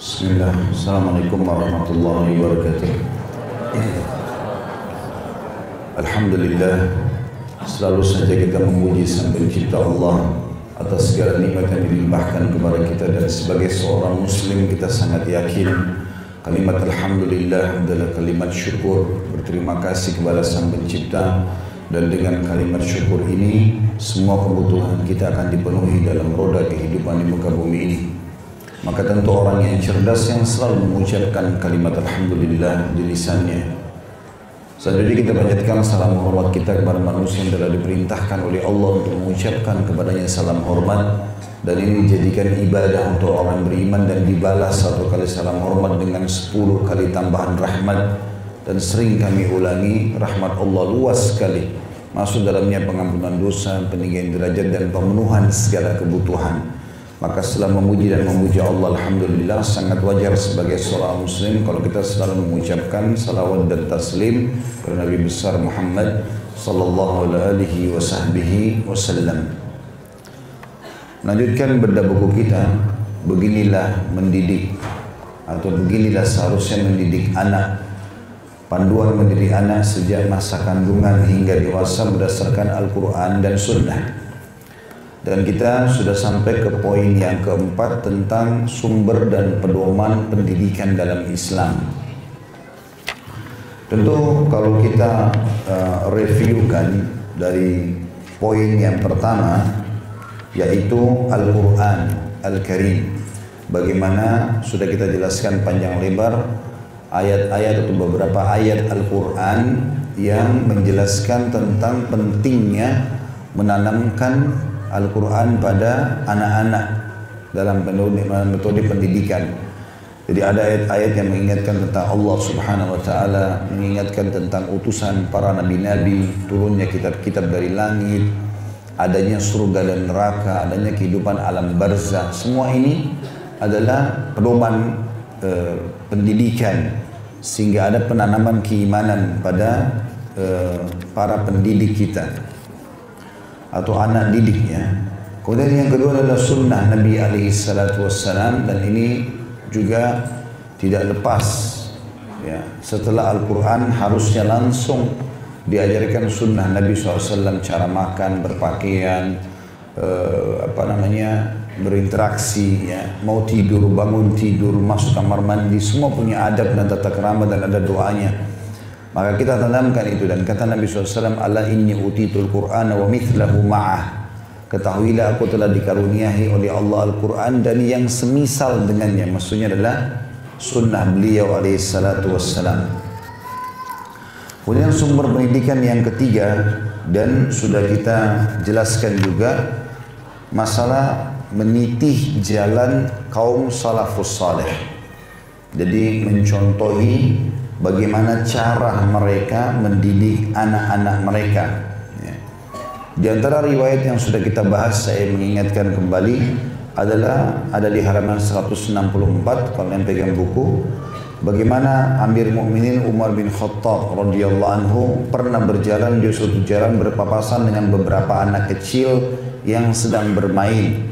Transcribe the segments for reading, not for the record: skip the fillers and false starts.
Bismillah, Assalamualaikum warahmatullahi wabarakatuh. Alhamdulillah, selalu saja kita memuji Sang Pencipta Allah atas segala nikmat yang dilimpahkan kepada kita, dan sebagai seorang muslim kita sangat yakin kalimat Alhamdulillah adalah kalimat syukur, berterima kasih kepada Sang Pencipta, dan dengan kalimat syukur ini semua kebutuhan kita akan dipenuhi dalam roda kehidupan di muka bumi ini. Maka tentu orang yang cerdas yang selalu mengucapkan kalimat Alhamdulillah di lisannya. Selanjutnya kita panjatkan salam hormat kita kepada manusia yang telah diperintahkan oleh Allah untuk mengucapkan kepadanya salam hormat, dan ini dijadikan ibadah untuk orang beriman, dan dibalas satu kali salam hormat dengan 10 kali tambahan rahmat. Dan sering kami ulangi, rahmat Allah luas sekali, masuk dalamnya pengampunan dosa, peninggian derajat, dan pemenuhan segala kebutuhan. Maka setelah memuji dan memuja Allah, Alhamdulillah, sangat wajar sebagai seorang muslim kalau kita selalu mengucapkan salawat dan taslim kepada Nabi besar Muhammad sallallahu alaihi wasallam. Melanjutkan bedah buku kita, beginilah mendidik, atau beginilah seharusnya mendidik anak. Panduan mendidik anak sejak masa kandungan hingga dewasa berdasarkan Al-Quran dan Sunnah. Dan kita sudah sampai ke poin yang keempat tentang sumber dan pedoman pendidikan dalam Islam. Tentu kalau kita reviewkan dari poin yang pertama, yaitu Al-Quran Al-Karim. Bagaimana sudah kita jelaskan panjang lebar ayat-ayat atau beberapa ayat Al-Quran yang menjelaskan tentang pentingnya menanamkan Al-Quran pada anak-anak dalam metode pendidikan. Jadi ada ayat-ayat yang mengingatkan tentang Allah Subhanahu wa Ta'ala, mengingatkan tentang utusan para nabi-nabi, turunnya kitab-kitab dari langit, adanya surga dan neraka, adanya kehidupan alam barzah. Semua ini adalah pedoman pendidikan, sehingga ada penanaman keimanan pada para pendidik kita atau anak didiknya. Kemudian yang kedua adalah sunnah Nabi alaihi salatu wassalam, dan ini juga tidak lepas ya. Setelah Al-Quran harusnya langsung diajarkan sunnah Nabi SAW, cara makan, berpakaian, berinteraksi ya, mau tidur, bangun tidur, masuk kamar mandi, semua punya adab dan tata krama dan ada doanya. Maka kita tanamkan itu, dan kata Nabi SAW, Ala inni utitul Qur'ana wa mithlahu ma'ah. Ketahuilah aku telah dikaruniai oleh Allah Al-Quran dan yang semisal dengannya. Maksudnya adalah sunnah beliau alaihi salatu wassalam. Kemudian sumber pendidikan yang ketiga, dan sudah kita jelaskan juga, masalah menitih jalan kaum salafus saleh. Jadi mencontohi bagaimana cara mereka mendidik anak-anak mereka. Ya. Di antara riwayat yang sudah kita bahas, saya mengingatkan kembali, adalah ada di halaman 164 kalau yang pegang buku, bagaimana Amir Mukminin Umar bin Khattab radhiyallahu anhu pernah berjalan di suatu jalan berpapasan dengan beberapa anak kecil yang sedang bermain.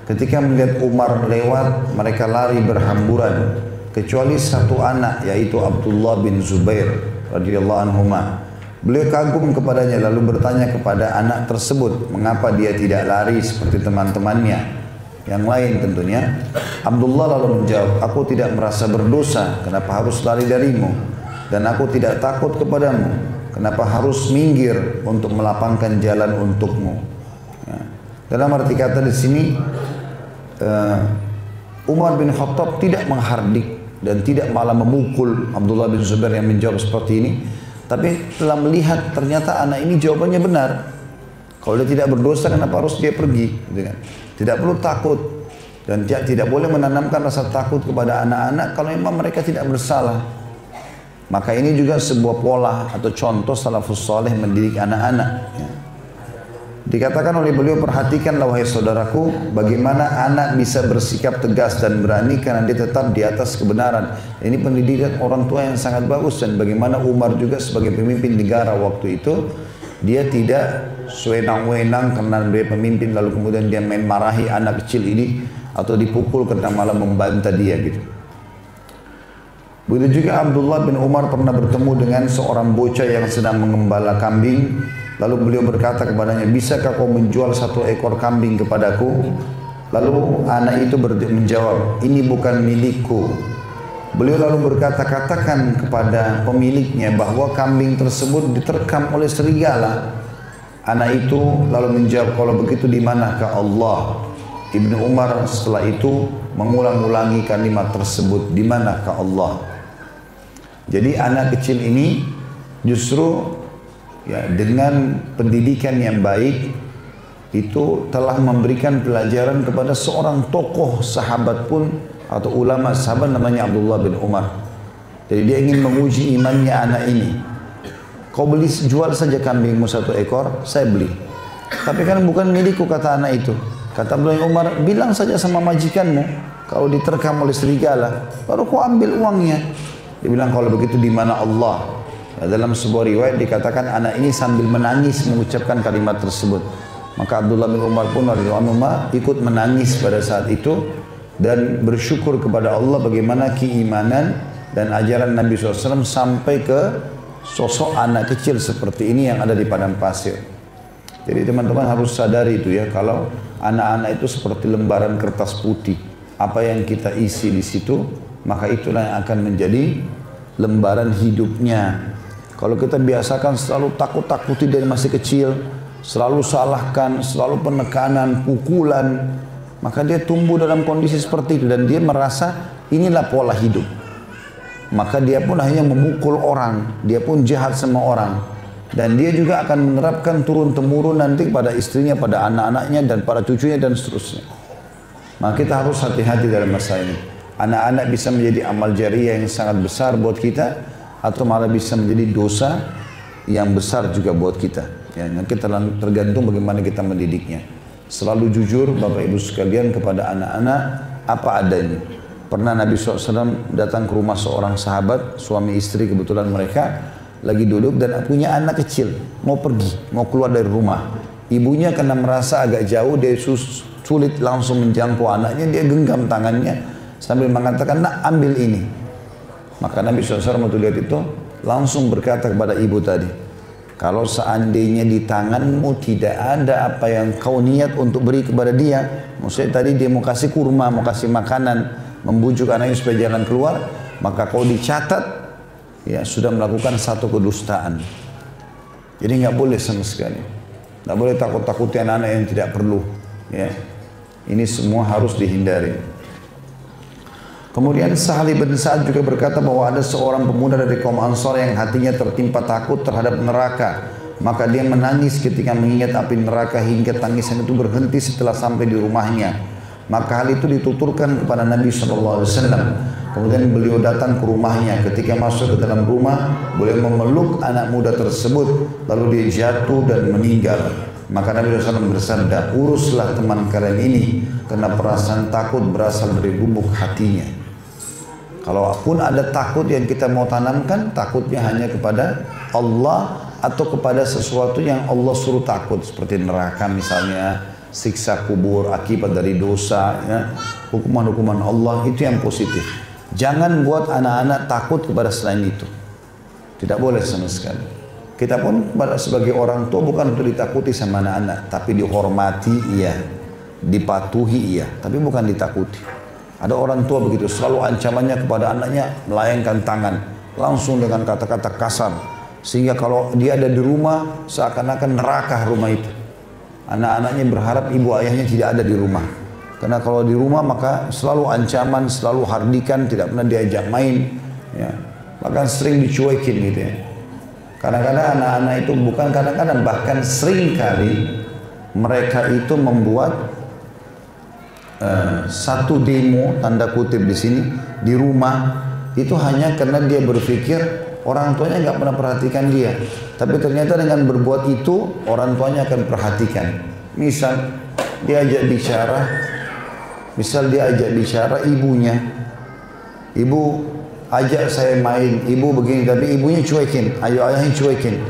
Ketika melihat Umar lewat, mereka lari berhamburan, kecuali satu anak, yaitu Abdullah bin Zubair radhiyallahu anhuma. Beliau kagum kepadanya lalu bertanya kepada anak tersebut, mengapa dia tidak lari seperti teman-temannya yang lain tentunya. Abdullah lalu menjawab, aku tidak merasa berdosa, kenapa harus lari darimu? Dan aku tidak takut kepadamu, kenapa harus minggir untuk melapangkan jalan untukmu? Ya. Dalam arti kata di sini, Umar bin Khattab tidak menghardik dan tidak malah memukul Abdullah bin Zubair yang menjawab seperti ini, tapi telah melihat ternyata anak ini jawabannya benar. Kalau dia tidak berdosa, kenapa harus dia pergi? Gitu kan? Tidak perlu takut, dan tidak boleh menanamkan rasa takut kepada anak-anak kalau memang mereka tidak bersalah. Maka ini juga sebuah pola atau contoh salafus saleh mendidik anak-anak. Ya. Dikatakan oleh beliau, perhatikanlah wahai saudaraku, bagaimana anak bisa bersikap tegas dan berani karena dia tetap di atas kebenaran. Ini pendidikan orang tua yang sangat bagus. Dan bagaimana Umar juga sebagai pemimpin negara waktu itu, dia tidak sewenang-wenang karena dia pemimpin lalu kemudian dia main marahi anak kecil ini. atau dipukul karena malah membantah dia gitu. Begitu juga Abdullah bin Umar pernah bertemu dengan seorang bocah yang sedang mengembala kambing. Lalu beliau berkata kepadanya, bisakah kau menjual 1 ekor kambing kepadaku? Lalu anak itu menjawab, ini bukan milikku. Beliau lalu berkata, katakan kepada pemiliknya bahwa kambing tersebut diterkam oleh serigala. Anak itu lalu menjawab, kalau begitu di manakah Allah? Ibnu Umar setelah itu mengulang-ulangi kalimat tersebut, di manakah Allah? Jadi anak kecil ini justru ya, dengan pendidikan yang baik itu telah memberikan pelajaran kepada seorang tokoh sahabat pun atau ulama sahabat namanya Abdullah bin Umar. Jadi dia ingin menguji imannya anak ini. Kau jual saja kambingmu 1 ekor, saya beli. Tapi kan bukan milikku, kata anak itu. Kata Abdullah bin Umar, bilang saja sama majikanmu kalau diterkam oleh serigala, baru kau ambil uangnya. Dia bilang, kalau begitu di mana Allah? Nah, dalam sebuah riwayat dikatakan anak ini sambil menangis mengucapkan kalimat tersebut. Maka Abdullah bin Umar pun ikut menangis pada saat itu dan bersyukur kepada Allah bagaimana keimanan dan ajaran Nabi SAW sampai ke sosok anak kecil seperti ini yang ada di padang pasir. Jadi teman-teman harus sadari itu ya, kalau anak-anak itu seperti lembaran kertas putih. Apa yang kita isi di situ, maka itulah yang akan menjadi lembaran hidupnya. Kalau kita biasakan selalu takut-takuti dari masih kecil, selalu salahkan, selalu penekanan, pukulan, maka dia tumbuh dalam kondisi seperti itu dan dia merasa inilah pola hidup. Maka dia pun hanya memukul orang, dia pun jahat sama orang. Dan dia juga akan menerapkan turun-temurun nanti pada istrinya, pada anak-anaknya dan pada cucunya dan seterusnya. Maka kita harus hati-hati dalam masa ini. Anak-anak bisa menjadi amal jariah yang sangat besar buat kita, atau malah bisa menjadi dosa yang besar juga buat kita. Ya, kita tergantung bagaimana kita mendidiknya. Selalu jujur Bapak Ibu sekalian kepada anak-anak apa adanya. Pernah Nabi SAW datang ke rumah seorang sahabat, suami istri kebetulan mereka lagi duduk dan punya anak kecil, mau pergi, mau keluar dari rumah. Ibunya karena merasa agak jauh, dia sulit langsung menjangkau anaknya, dia genggam tangannya sambil mengatakan, nak ambil ini. Maka Nabi SAW waktu lihat itu langsung berkata kepada ibu tadi, kalau seandainya di tanganmu tidak ada apa yang kau niat untuk beri kepada dia, maksudnya tadi dia mau kasih kurma, mau kasih makanan, membujuk anaknya supaya jangan keluar, maka kau dicatat ya sudah melakukan satu kedustaan. Jadi nggak boleh sama sekali, nggak boleh takut-takuti anak-anak yang tidak perlu. Ya, ini semua harus dihindari. Kemudian Sahal bin Sa'ad juga berkata bahwa ada seorang pemuda dari kaum Ansar yang hatinya tertimpa takut terhadap neraka. Maka dia menangis ketika mengingat api neraka hingga tangisan itu berhenti setelah sampai di rumahnya. Maka hal itu dituturkan kepada Nabi SAW. Kemudian beliau datang ke rumahnya. Ketika masuk ke dalam rumah, beliau memeluk anak muda tersebut. Lalu dia jatuh dan meninggal. Maka Nabi SAW bersabda, uruslah teman kalian ini, karena perasaan takut berasal dari lubuk hatinya. Kalaupun ada takut yang kita mau tanamkan, takutnya hanya kepada Allah atau kepada sesuatu yang Allah suruh takut, seperti neraka misalnya, siksa kubur akibat dari dosa, ya, hukuman-hukuman Allah, itu yang positif. Jangan buat anak-anak takut kepada selain itu. Tidak boleh sama sekali. Kita pun sebagai orang tua bukan untuk ditakuti sama anak-anak, tapi dihormati iya, dipatuhi iya, tapi bukan ditakuti. Ada orang tua begitu, selalu ancamannya kepada anaknya melayangkan tangan, langsung dengan kata-kata kasar. Sehingga kalau dia ada di rumah, seakan-akan neraka rumah itu. Anak-anaknya berharap ibu ayahnya tidak ada di rumah. Karena kalau di rumah maka selalu ancaman, selalu hardikan, tidak pernah diajak main. Ya. Bahkan sering dicuekin gitu ya. Kadang-kadang anak-anak itu bukan kadang-kadang, bahkan sering kali mereka itu membuat satu demo tanda kutip di sini di rumah itu hanya karena dia berpikir orang tuanya nggak pernah perhatikan dia, tapi ternyata dengan berbuat itu orang tuanya akan perhatikan. Misal dia ajak bicara ibunya, ibu ajak saya main, ibu begini, tapi ibunya cuekin, ayahnya cuekin.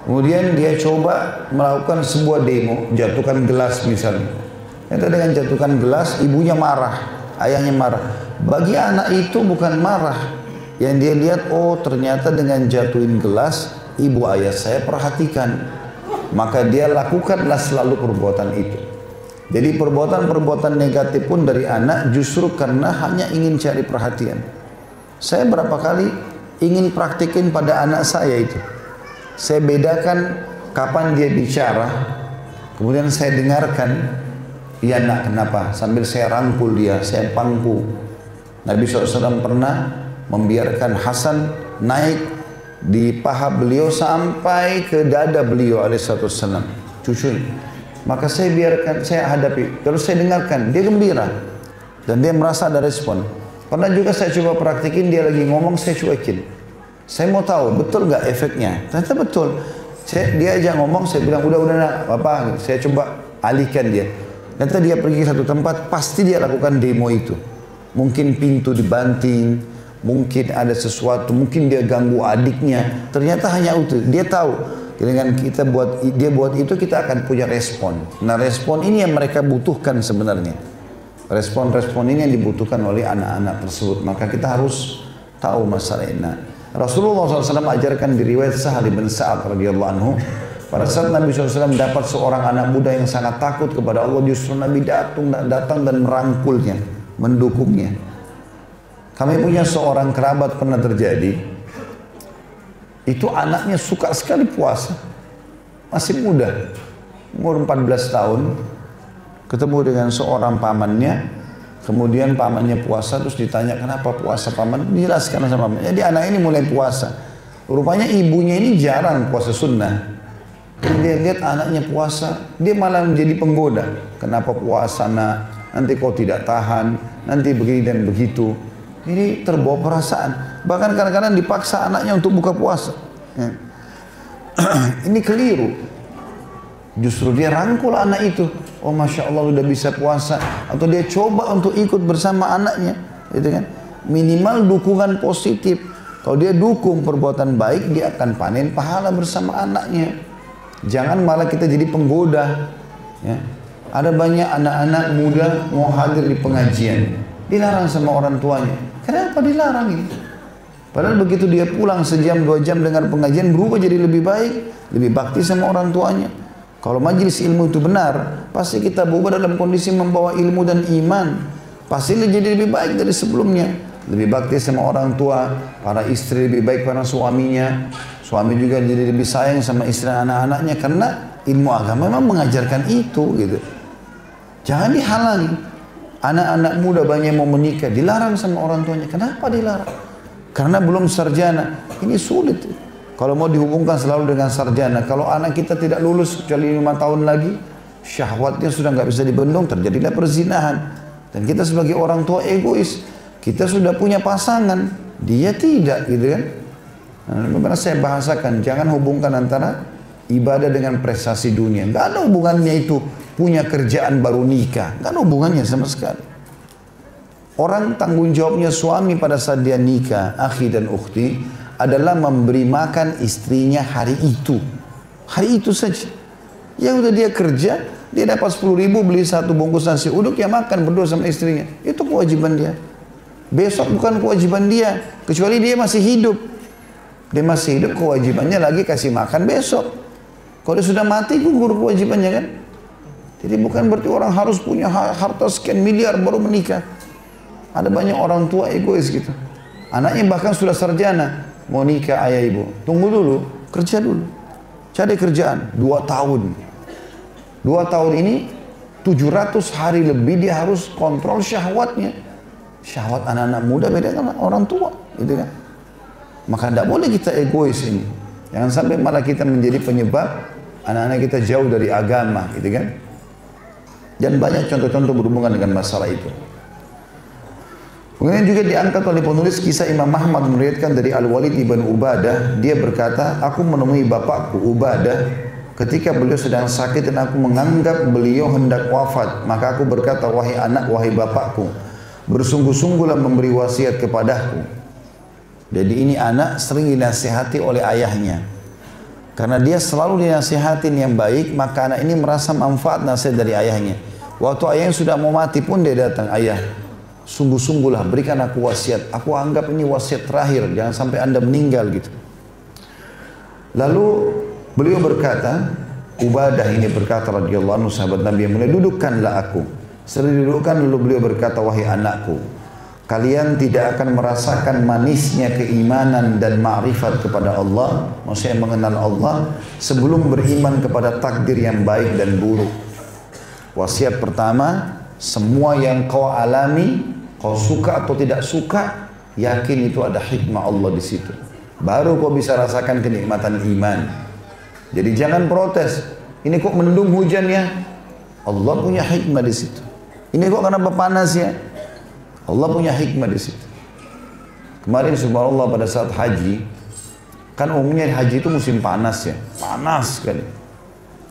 Kemudian dia coba melakukan sebuah demo, jatuhkan gelas misalnya. Ternyata dengan jatuhkan gelas, ibunya marah, ayahnya marah. Bagi anak itu bukan marah. Yang dia lihat, oh ternyata dengan jatuhin gelas, ibu ayah saya perhatikan. Maka dia lakukanlah selalu perbuatan itu. Jadi perbuatan-perbuatan negatif pun dari anak justru karena hanya ingin cari perhatian. Saya berapa kali ingin praktikin pada anak saya itu. Saya bedakan kapan dia bicara, kemudian saya dengarkan, iya nak kenapa? Sambil saya rangkul dia, saya pangku. Nabi SAW pernah membiarkan Hasan naik di paha beliau sampai ke dada beliau alaihissalam, cucunya. Maka saya biarkan, saya hadapi, terus saya dengarkan, dia gembira dan dia merasa ada respon. Pernah juga saya coba praktikin, dia lagi ngomong, saya cuekin. Saya mau tahu betul nggak efeknya. Ternyata betul. Dia aja ngomong, saya bilang udah nak apa? Saya coba alihkan dia. Ternyata dia pergi ke satu tempat, pasti dia lakukan demo itu. Mungkin pintu dibanting, mungkin ada sesuatu, mungkin dia ganggu adiknya. Ternyata hanya itu. Dia tahu dengan kita dia buat itu, kita akan punya respon. Nah, respon ini yang mereka butuhkan sebenarnya. Respon-respon ini yang dibutuhkan oleh anak-anak tersebut. Maka kita harus tahu masalah ini. Nah, Rasulullah SAW ajarkan di riwayat Sahal bin Sa'ad radhiyallahu anhu, pada saat Nabi SAW dapat seorang anak muda yang sangat takut kepada Allah, justru Nabi datang dan merangkulnya, mendukungnya. Kami punya seorang kerabat pernah terjadi, itu anaknya suka sekali puasa, masih muda, umur 14 tahun, ketemu dengan seorang pamannya, kemudian pamannya puasa, terus ditanya kenapa puasa paman, dijelaskan sama pamannya. Jadi anak ini mulai puasa, rupanya ibunya ini jarang puasa sunnah. Dia lihat anaknya puasa, dia malah menjadi penggoda. Kenapa puasa nak? Nanti kau tidak tahan, nanti begini dan begitu. Ini terbawa perasaan. Bahkan kadang-kadang dipaksa anaknya untuk buka puasa. Ya. Ini keliru. Justru dia rangkul anak itu. Oh Masya Allah udah bisa puasa. Atau dia coba untuk ikut bersama anaknya. Gitu kan? Minimal dukungan positif. Kalau dia dukung perbuatan baik, dia akan panen pahala bersama anaknya. Jangan malah kita jadi penggoda. Ya. Ada banyak anak-anak muda mau hadir di pengajian, dilarang sama orang tuanya. Kenapa dilarang ini? Padahal begitu dia pulang sejam 2 jam dengar pengajian, berubah jadi lebih baik, lebih bakti sama orang tuanya. Kalau majelis ilmu itu benar, pasti kita berubah dalam kondisi membawa ilmu dan iman. Pasti jadi lebih baik dari sebelumnya. Lebih bakti sama orang tua, para istri lebih baik pada suaminya. Suami juga jadi lebih sayang sama istri dan anak-anaknya karena ilmu agama memang mengajarkan itu gitu. Jangan dihalangi. Anak-anak muda banyak mau menikah, dilarang sama orang tuanya. Kenapa dilarang? Karena belum sarjana. Ini sulit. Kalau mau dihubungkan selalu dengan sarjana. Kalau anak kita tidak lulus kecuali 5 tahun lagi, syahwatnya sudah nggak bisa dibendung, terjadilah perzinahan. Dan kita sebagai orang tua egois. Kita sudah punya pasangan, dia tidak gitu kan. Nah, saya bahasakan, jangan hubungkan antara ibadah dengan prestasi dunia. Nggak ada hubungannya itu. Punya kerjaan baru nikah, nggak ada hubungannya sama sekali. Orang tanggung jawabnya suami pada saat dia nikah, akhi dan ukhti, adalah memberi makan istrinya hari itu saja. Ya udah dia kerja, dia dapat 10.000 beli 1 bungkus nasi uduk, ya makan berdua sama istrinya. Itu kewajiban dia. Besok bukan kewajiban dia, kecuali dia masih hidup. Dia masih hidup, kewajibannya lagi kasih makan besok. Kalau dia sudah mati, gugur kewajibannya kan. Jadi bukan berarti orang harus punya harta sekian miliar baru menikah. Ada banyak orang tua egois gitu. Anaknya bahkan sudah sarjana, mau nikah ayah ibu. Tunggu dulu, kerja dulu. Cari kerjaan, 2 tahun. 2 tahun ini 700 hari lebih dia harus kontrol syahwatnya. Syahwat anak-anak muda beda dengan orang tua, gitu kan. Maka tidak boleh kita egois ini. Jangan sampai malah kita menjadi penyebab anak-anak kita jauh dari agama, gitu kan. Dan banyak contoh-contoh berhubungan dengan masalah itu. Kemudian juga diangkat oleh penulis kisah Imam Ahmad meriwayatkan dari Al-Walid ibn Ubadah, dia berkata, aku menemui bapakku Ubadah ketika beliau sedang sakit dan aku menganggap beliau hendak wafat. Maka aku berkata, wahai anak, wahai bapakku, bersungguh-sungguhlah memberi wasiat kepadaku. Jadi ini anak sering dinasihati oleh ayahnya. Karena dia selalu dinasihatin yang baik, maka anak ini merasa manfaat nasihat dari ayahnya. Waktu ayahnya sudah mau mati pun dia datang, ayah, sungguh-sungguhlah berikan aku wasiat. Aku anggap ini wasiat terakhir, jangan sampai anda meninggal gitu. Lalu beliau berkata, Ubadah ini berkata radhiyallahu anhu sahabat Nabi yang mulia, dudukkanlah aku. Setelah didudukkan lalu beliau berkata, wahai anakku, kalian tidak akan merasakan manisnya keimanan dan ma'rifat kepada Allah, maksudnya mengenal Allah, sebelum beriman kepada takdir yang baik dan buruk. Wasiat pertama, semua yang kau alami, kau suka atau tidak suka, yakin itu ada hikmah Allah di situ. Baru kau bisa rasakan kenikmatan iman. Jadi jangan protes. Ini kok mendung hujan ya? Allah punya hikmah di situ. Ini kok kenapa panas ya? Allah punya hikmah di situ. Kemarin subhanallah pada saat haji, kan umumnya haji itu musim panas ya, panas sekali.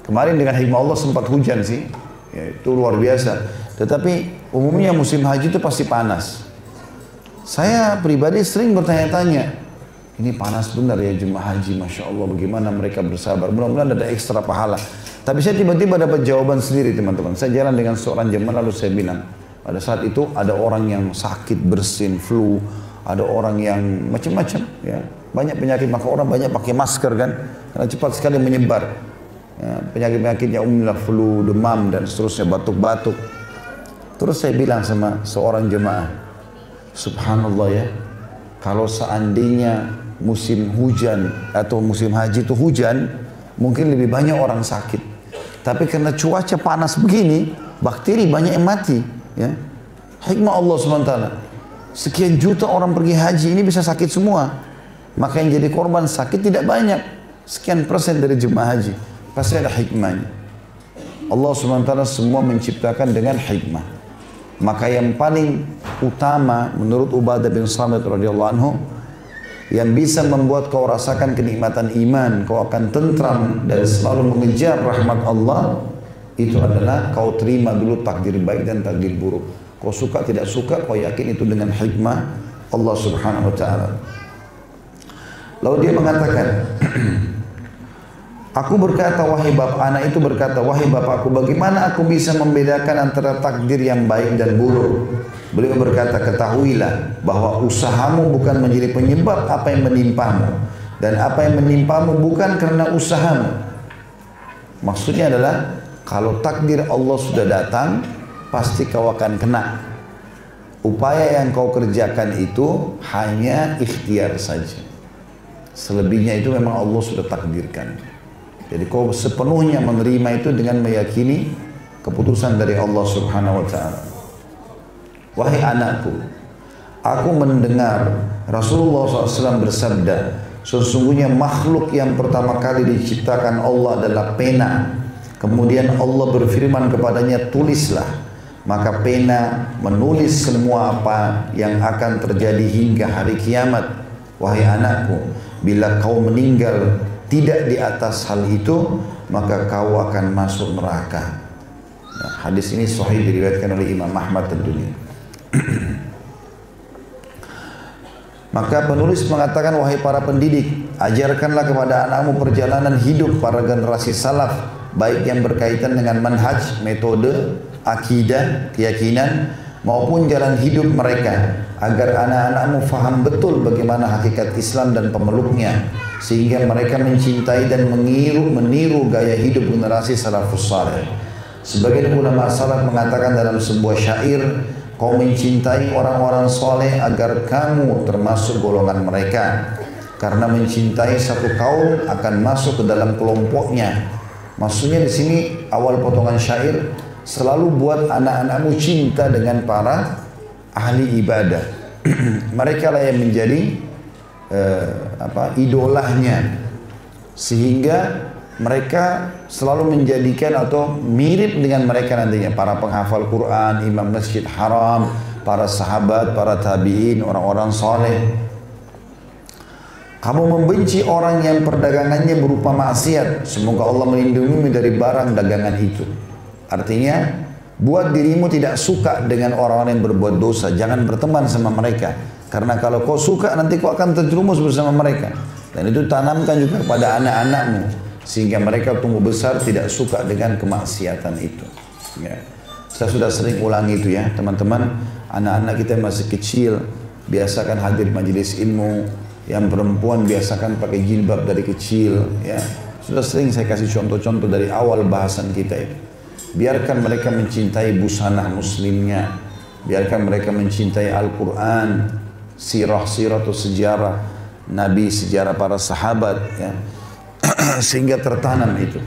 Kemarin dengan hikmah Allah sempat hujan sih, ya, itu luar biasa. Tetapi umumnya musim haji itu pasti panas. Saya pribadi sering bertanya-tanya, ini panas benar ya jemaah haji, Masya Allah bagaimana mereka bersabar, mudah-mudahan ada ekstra pahala. Tapi saya tiba-tiba dapat jawaban sendiri teman-teman. Saya jalan dengan seorang jemaah lalu saya bilang, pada saat itu ada orang yang sakit bersin, flu, ada orang yang macam-macam ya, banyak penyakit, maka orang banyak pakai masker kan, karena cepat sekali menyebar ya, penyakit-penyakitnya umumlah flu, demam dan seterusnya, batuk-batuk. Terus saya bilang sama seorang jemaah, subhanallah ya, kalau seandainya musim hujan atau musim haji itu hujan, mungkin lebih banyak orang sakit. Tapi karena cuaca panas begini, bakteri banyak yang mati. Ya. Hikmah Allah SWT. Sekian juta orang pergi haji ini bisa sakit semua. Maka yang jadi korban sakit tidak banyak. Sekian persen dari jemaah haji. Pasti ada hikmahnya. Allah SWT semua menciptakan dengan hikmah. Maka yang paling utama menurut Ubadah bin Samit radhiyallahu anhu, yang bisa membuat kau rasakan kenikmatan iman, kau akan tentram dan selalu mengejar rahmat Allah, itu adalah kau terima dulu takdir baik dan takdir buruk. Kau suka tidak suka, kau yakin itu dengan hikmah Allah Subhanahu wa taala. Lalu dia mengatakan, aku berkata, wahai bapak, anak itu berkata, wahai bapakku, bagaimana aku bisa membedakan antara takdir yang baik dan buruk? Beliau berkata, ketahuilah bahwa usahamu bukan menjadi penyebab apa yang menimpamu, dan apa yang menimpamu bukan karena usahamu. Maksudnya adalah, kalau takdir Allah sudah datang, pasti kau akan kena. Upaya yang kau kerjakan itu hanya ikhtiar saja. Selebihnya itu memang Allah sudah takdirkan. Jadi kau sepenuhnya menerima itu dengan meyakini keputusan dari Allah Subhanahu wa taala. Wahai anakku, aku mendengar Rasulullah SAW bersabda, sesungguhnya makhluk yang pertama kali diciptakan Allah adalah pena. Kemudian Allah berfirman kepadanya, tulislah. Maka pena menulis semua apa yang akan terjadi hingga hari kiamat. Wahai anakku, bila kau meninggal tidak di atas hal itu, maka kau akan masuk neraka. Nah, hadis ini sahih diriwayatkan oleh Imam Ahmad tentunya. Maka penulis mengatakan, wahai para pendidik, ajarkanlah kepada anakmu perjalanan hidup para generasi salaf, baik yang berkaitan dengan manhaj, metode, akidah, keyakinan, maupun jalan hidup mereka, agar anak-anakmu faham betul bagaimana hakikat Islam dan pemeluknya, sehingga mereka mencintai dan meniru gaya hidup generasi salafus saleh. Sebagian ulama salaf mengatakan dalam sebuah syair, kau mencintai orang-orang soleh agar kamu termasuk golongan mereka, karena mencintai satu kaum akan masuk ke dalam kelompoknya. Maksudnya di sini awal potongan syair, selalu buat anak-anakmu cinta dengan para ahli ibadah. Mereka lah yang menjadi idolanya, sehingga mereka selalu menjadikan atau mirip dengan mereka nantinya, para penghafal Quran, imam masjid haram, para sahabat, para tabi'in, orang-orang soleh. Kamu membenci orang yang perdagangannya berupa maksiat, semoga Allah melindungimu dari barang dagangan itu. Artinya, buat dirimu tidak suka dengan orang-orang yang berbuat dosa, jangan berteman sama mereka. Karena kalau kau suka, nanti kau akan terjerumus bersama mereka. Dan itu tanamkan juga kepada anak-anakmu, sehingga mereka tumbuh besar tidak suka dengan kemaksiatan itu. Ya. Saya sudah sering ulangi itu ya, teman-teman. Anak-anak kita masih kecil, biasakan hadir majelis ilmu. Yang perempuan biasakan pakai jilbab dari kecil, ya. Sudah sering saya kasih contoh-contoh dari awal bahasan kita itu. Biarkan mereka mencintai busana muslimnya, biarkan mereka mencintai Al-Quran, sirah-sirah atau sejarah Nabi, sejarah para sahabat, ya. Sehingga tertanam itu.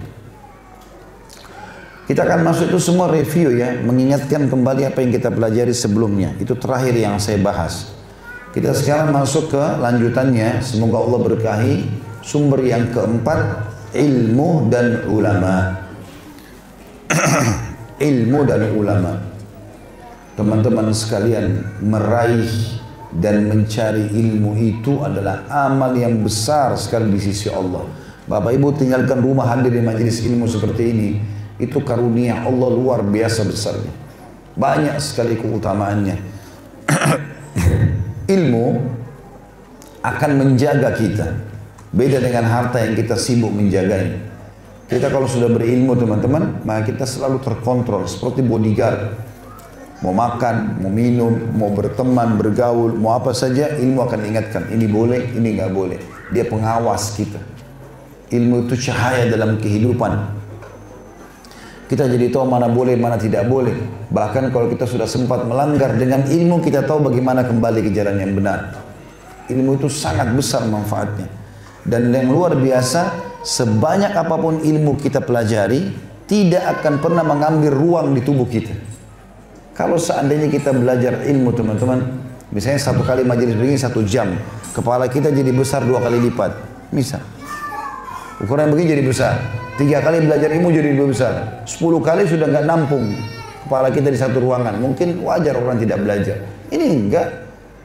Kita akan masuk itu semua review ya, mengingatkan kembali apa yang kita pelajari sebelumnya. Itu terakhir yang saya bahas. Kita sekarang masuk ke lanjutannya. Semoga Allah berkahi. Sumber yang keempat, ilmu dan ulama. Ilmu dan ulama. Teman-teman sekalian, meraih dan mencari ilmu itu adalah amal yang besar sekali di sisi Allah. Bapak Ibu tinggalkan rumah, hadir di majelis ilmu seperti ini, itu karunia Allah luar biasa besarnya. Banyak sekali keutamaannya. Ilmu akan menjaga kita. Beda dengan harta yang kita sibuk menjaganya. Kita kalau sudah berilmu teman-teman, maka kita selalu terkontrol seperti bodyguard. Mau makan, mau minum, mau berteman, bergaul, mau apa saja, ilmu akan ingatkan. Ini boleh, ini nggak boleh. Dia pengawas kita. Ilmu itu cahaya dalam kehidupan. Kita jadi tahu mana boleh, mana tidak boleh. Bahkan kalau kita sudah sempat melanggar, dengan ilmu kita tahu bagaimana kembali ke jalan yang benar. Ilmu itu sangat besar manfaatnya. Dan yang luar biasa, sebanyak apapun ilmu kita pelajari, tidak akan pernah mengambil ruang di tubuh kita. Kalau seandainya kita belajar ilmu teman-teman, misalnya satu kali majelis begini 1 jam, kepala kita jadi besar 2 kali lipat. Misal. Ukuran begini jadi besar. 3 kali belajar ilmu jadi lebih besar. 10 kali sudah nggak nampung kepala kita di satu ruangan. Mungkin wajar orang tidak belajar. Ini enggak.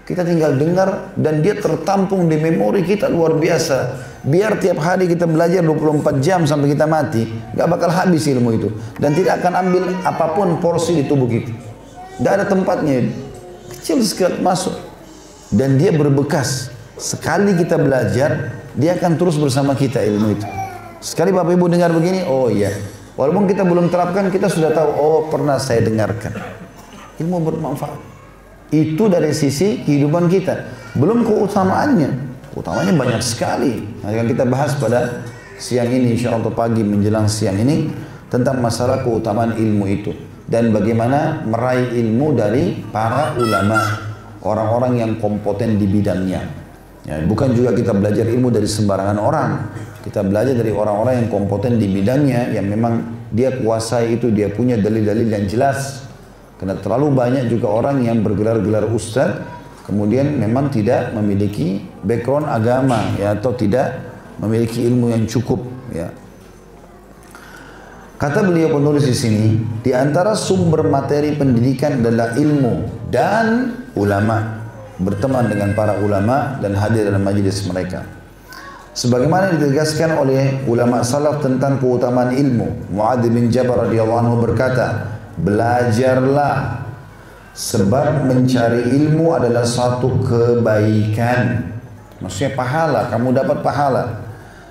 Kita tinggal dengar dan dia tertampung di memori kita luar biasa. Biar tiap hari kita belajar 24 jam sampai kita mati, nggak bakal habis ilmu itu. Dan tidak akan ambil apapun porsi di tubuh kita. Nggak ada tempatnya. Kecil sekali masuk. Dan dia berbekas. Sekali kita belajar, dia akan terus bersama kita ilmu itu. Sekali Bapak Ibu dengar begini, oh iya. Walaupun kita belum terapkan, kita sudah tahu, oh pernah saya dengarkan. Ilmu bermanfaat. Itu dari sisi kehidupan kita. Belum keutamaannya. Keutamaannya banyak sekali. Akan kita bahas pada siang ini, insya Allah pagi menjelang siang ini, tentang masalah keutamaan ilmu itu. Dan bagaimana meraih ilmu dari para ulama. Orang-orang yang kompeten di bidangnya. Ya, bukan juga kita belajar ilmu dari sembarangan orang. Kita belajar dari orang-orang yang kompeten di bidangnya, yang memang dia kuasai itu, dia punya dalil-dalil yang jelas. Karena terlalu banyak juga orang yang bergelar-gelar ustadz, kemudian memang tidak memiliki background agama, ya, atau tidak memiliki ilmu yang cukup. Ya. Kata beliau penulis di sini, di antara sumber materi pendidikan adalah ilmu dan ulama. Berteman dengan para ulama dan hadir dalam majelis mereka. Sebagaimana ditegaskan oleh ulama salaf tentang keutamaan ilmu. Mu'adz bin Jabal radhiyallahu anhu berkata, belajarlah sebab mencari ilmu adalah suatu kebaikan. Maksudnya pahala, kamu dapat pahala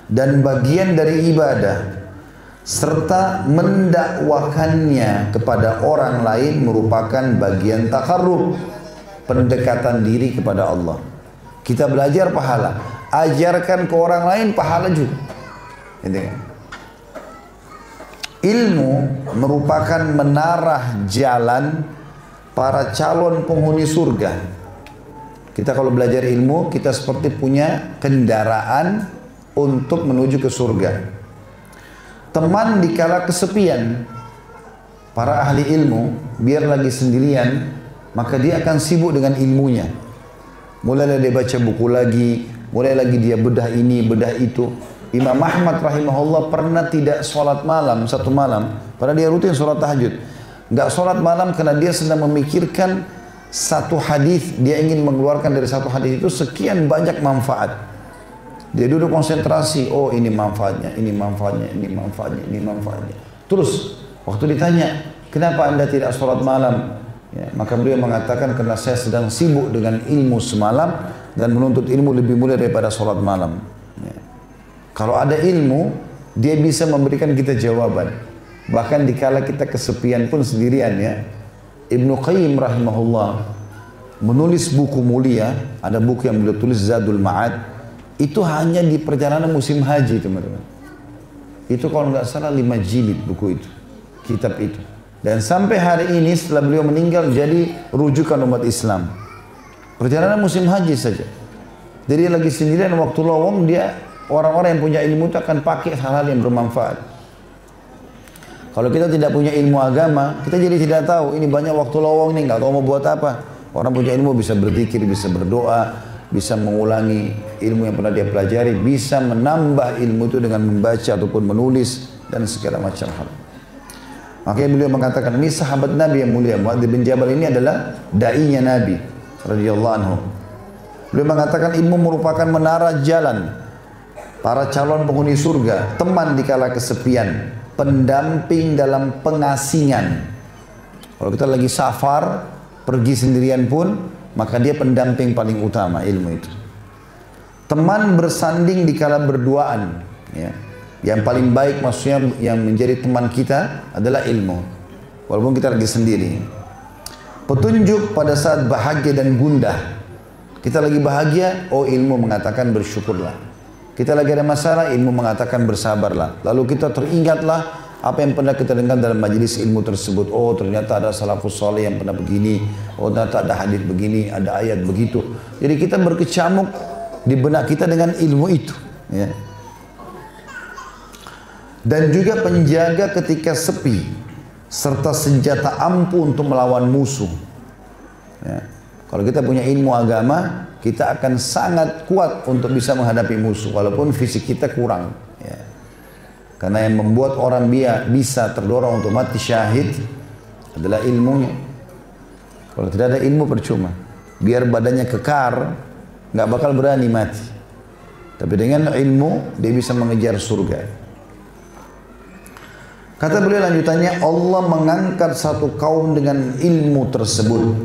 dan bagian dari ibadah. Serta mendakwakannya kepada orang lain merupakan bagian takarrub, pendekatan diri kepada Allah. Kita belajar pahala, ajarkan ke orang lain pahala juga. Ilmu merupakan menarah jalan para calon penghuni surga. Kita kalau belajar ilmu, kita seperti punya kendaraan untuk menuju ke surga. Teman dikala kesepian, para ahli ilmu biar lagi sendirian, maka dia akan sibuk dengan ilmunya. Mulai dia baca buku lagi, mulai lagi dia bedah ini, bedah itu. Imam Ahmad rahimahullah pernah tidak sholat malam satu malam, padahal dia rutin sholat tahajud. Nggak sholat malam karena dia sedang memikirkan satu hadis, dia ingin mengeluarkan dari satu hadis itu sekian banyak manfaat. Dia duduk konsentrasi, oh ini manfaatnya, ini manfaatnya, ini manfaatnya, ini manfaatnya. Terus waktu ditanya, kenapa anda tidak sholat malam? Ya, maka beliau mengatakan, karena saya sedang sibuk dengan ilmu semalam dan menuntut ilmu lebih mulia daripada sholat malam. Ya. Kalau ada ilmu, dia bisa memberikan kita jawaban. Bahkan dikala kita kesepian pun sendirian ya. Ibnu Qayyim rahimahullah menulis buku mulia, ada buku yang beliau tulis Zadul Ma'ad, itu hanya di perjalanan musim haji teman-teman. Itu kalau nggak salah 5 jilid buku itu, kitab itu. Dan sampai hari ini setelah beliau meninggal jadi rujukan umat Islam. Perjalanan musim haji saja. Jadi lagi sendirian waktu lowong dia, orang-orang yang punya ilmu itu akan pakai hal-hal yang bermanfaat. Kalau kita tidak punya ilmu agama, kita jadi tidak tahu ini banyak waktu lowong ini, nggak tahu mau buat apa. Orang punya ilmu bisa berzikir, bisa berdoa, bisa mengulangi ilmu yang pernah dia pelajari, bisa menambah ilmu itu dengan membaca ataupun menulis dan segala macam hal. Makanya beliau mengatakan ini sahabat Nabi yang mulia, Muadz bin Jabal ini adalah dai-nya Nabi radhiyallahu anhu. Beliau mengatakan ilmu merupakan menara jalan para calon penghuni surga, teman di kala kesepian, pendamping dalam pengasingan. Kalau kita lagi safar, pergi sendirian pun, maka dia pendamping paling utama ilmu itu. Teman bersanding di kala berduaan, ya. Yang paling baik maksudnya yang menjadi teman kita adalah ilmu. Walaupun kita lagi sendiri. Petunjuk pada saat bahagia dan gundah. Kita lagi bahagia, oh ilmu mengatakan bersyukurlah. Kita lagi ada masalah, ilmu mengatakan bersabarlah. Lalu kita teringatlah apa yang pernah kita dengar dalam majelis ilmu tersebut. Oh ternyata ada salafus saleh yang pernah begini. Oh ternyata ada hadis begini, ada ayat begitu. Jadi kita berkecamuk di benak kita dengan ilmu itu. Ya. Dan juga penjaga ketika sepi. Serta senjata ampuh untuk melawan musuh. Ya. Kalau kita punya ilmu agama, kita akan sangat kuat untuk bisa menghadapi musuh, walaupun fisik kita kurang. Ya. Karena yang membuat orang bisa terdorong untuk mati syahid adalah ilmunya. Kalau tidak ada ilmu percuma. Biar badannya kekar, nggak bakal berani mati. Tapi dengan ilmu, dia bisa mengejar surga. Kata beliau lanjutannya, Allah mengangkat satu kaum dengan ilmu tersebut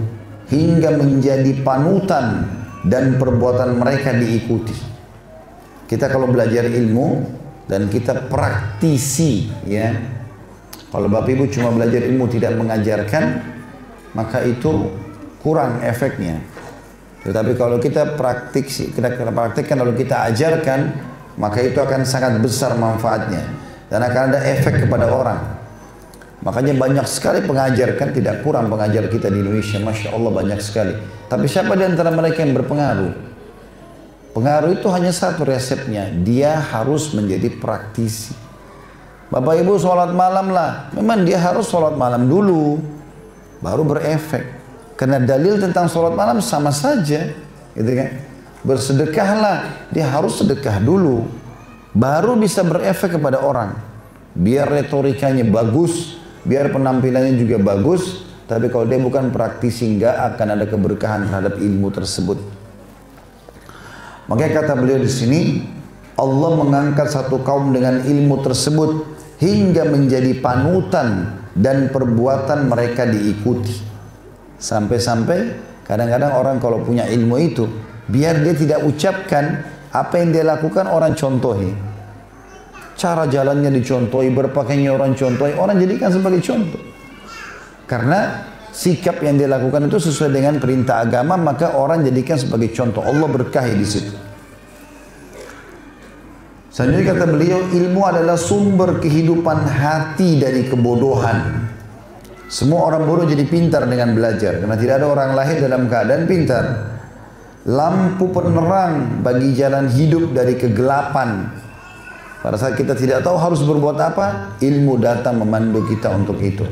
hingga menjadi panutan dan perbuatan mereka diikuti. Kita kalau belajar ilmu dan kita praktisi, ya. Kalau Bapak Ibu cuma belajar ilmu tidak mengajarkan, maka itu kurang efeknya. Tetapi kalau kita praktikkan lalu kita ajarkan, maka itu akan sangat besar manfaatnya dan akan ada efek kepada orang. Makanya banyak sekali pengajar, kan tidak kurang pengajar kita di Indonesia, Masya Allah banyak sekali. Tapi siapa di antara mereka yang berpengaruh? Pengaruh itu hanya satu resepnya, dia harus menjadi praktisi. Bapak Ibu sholat malam lah, memang dia harus sholat malam dulu, baru berefek. Karena dalil tentang sholat malam sama saja, gitu kan? Bersedekahlah, dia harus sedekah dulu, baru bisa berefek kepada orang. Biar retorikanya bagus, biar penampilannya juga bagus, tapi kalau dia bukan praktisi, nggak akan ada keberkahan terhadap ilmu tersebut. Makanya kata beliau di sini, Allah mengangkat satu kaum dengan ilmu tersebut hingga menjadi panutan dan perbuatan mereka diikuti. Sampai-sampai kadang-kadang orang kalau punya ilmu itu, biar dia tidak ucapkan apa yang dia lakukan, orang contohi. Cara jalannya dicontohi, berpakaiannya orang contohi, orang jadikan sebagai contoh. Karena sikap yang dia lakukan itu sesuai dengan perintah agama, maka orang jadikan sebagai contoh. Allah berkahi di situ. Selanjutnya kata beliau, ilmu adalah sumber kehidupan hati dari kebodohan. Semua orang bodoh jadi pintar dengan belajar, karena tidak ada orang lahir dalam keadaan pintar. Lampu penerang bagi jalan hidup dari kegelapan. Pada saat kita tidak tahu harus berbuat apa, ilmu datang memandu kita untuk itu.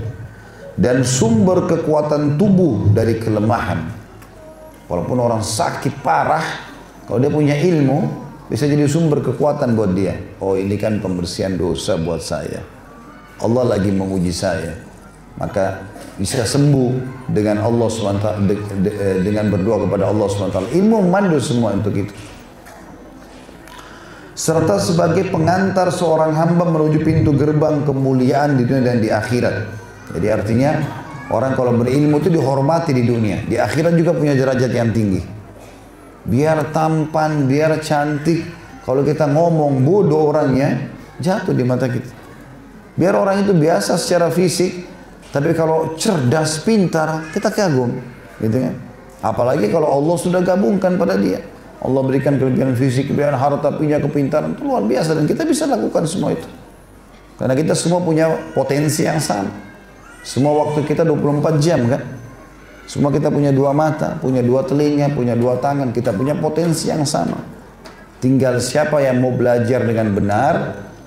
Dan sumber kekuatan tubuh dari kelemahan. Walaupun orang sakit parah, kalau dia punya ilmu, bisa jadi sumber kekuatan buat dia. Oh ini kan pembersihan dosa buat saya. Allah lagi menguji saya. Maka bisa sembuh dengan Allah SWT, dengan berdoa kepada Allah SWT. Ilmu memandu semua untuk itu. Serta sebagai pengantar seorang hamba menuju pintu gerbang kemuliaan di dunia dan di akhirat. Jadi artinya orang kalau berilmu itu dihormati di dunia, di akhirat juga punya derajat yang tinggi. Biar tampan, biar cantik, kalau kita ngomong bodoh orangnya, jatuh di mata kita. Biar orang itu biasa secara fisik, tapi kalau cerdas, pintar, kita kagum, gitu kan? Apalagi kalau Allah sudah gabungkan pada dia. Allah berikan kelebihan fisik, kelebihan harta, punya kepintaran, itu luar biasa. Dan kita bisa lakukan semua itu. Karena kita semua punya potensi yang sama. Semua waktu kita 24 jam kan? Semua kita punya 2 mata, punya 2 telinga, punya 2 tangan. Kita punya potensi yang sama. Tinggal siapa yang mau belajar dengan benar,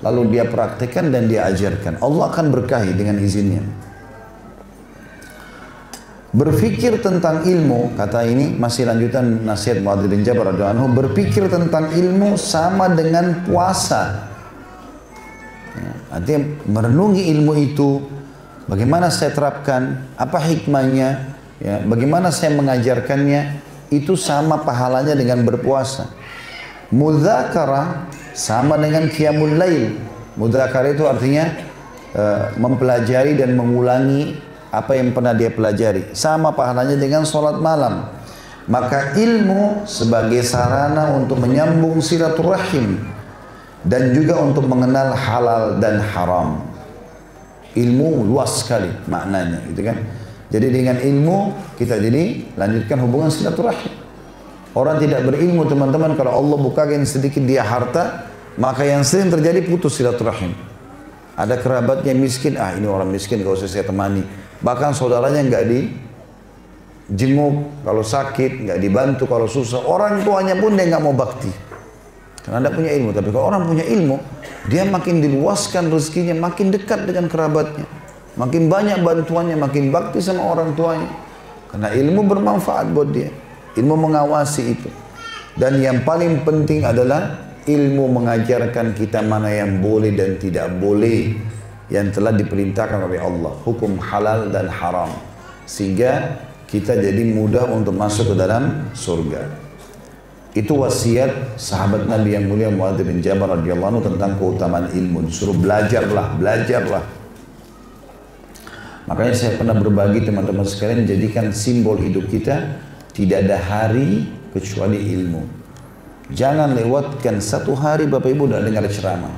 lalu dia praktekkan dan dia ajarkan. Allah akan berkahi dengan izinnya. Berpikir tentang ilmu, kata ini masih lanjutan nasihat Muadz bin Jabal radhiyallahu anhu, berpikir tentang ilmu sama dengan puasa. Ya, artinya merenungi ilmu itu, bagaimana saya terapkan, apa hikmahnya, ya, bagaimana saya mengajarkannya, itu sama pahalanya dengan berpuasa. Mudzakarah sama dengan qiyamul lail. Mudzakarah itu artinya mempelajari dan mengulangi apa yang pernah dia pelajari. Sama pahalanya dengan sholat malam. Maka ilmu sebagai sarana untuk menyambung silaturahim dan juga untuk mengenal halal dan haram. Ilmu luas sekali maknanya, gitu kan? Jadi dengan ilmu kita jadi lanjutkan hubungan silaturahim. Orang tidak berilmu teman-teman, kalau Allah bukakan sedikit dia harta, maka yang sering terjadi putus silaturahim. Ada kerabatnya miskin, ini orang miskin gak usah saya temani. Bahkan saudaranya nggak dijenguk kalau sakit, nggak dibantu kalau susah. Orang tuanya pun dia nggak mau bakti, karena ada punya ilmu. Tapi kalau orang punya ilmu, dia makin diluaskan rezekinya, makin dekat dengan kerabatnya, makin banyak bantuannya, makin bakti sama orang tuanya. Karena ilmu bermanfaat buat dia. Ilmu mengawasi itu. Dan yang paling penting adalah ilmu mengajarkan kita mana yang boleh dan tidak boleh, yang telah diperintahkan oleh Allah, hukum halal dan haram, sehingga kita jadi mudah untuk masuk ke dalam surga. Itu wasiat sahabat Nabi yang mulia Muadz bin Jabal radhiyallahu anhu tentang keutamaan ilmu. Disuruh belajarlah, belajarlah. Makanya saya pernah berbagi teman-teman sekalian, jadikan simbol hidup kita, tidak ada hari kecuali ilmu. Jangan lewatkan satu hari Bapak Ibu udah dengar ceramah.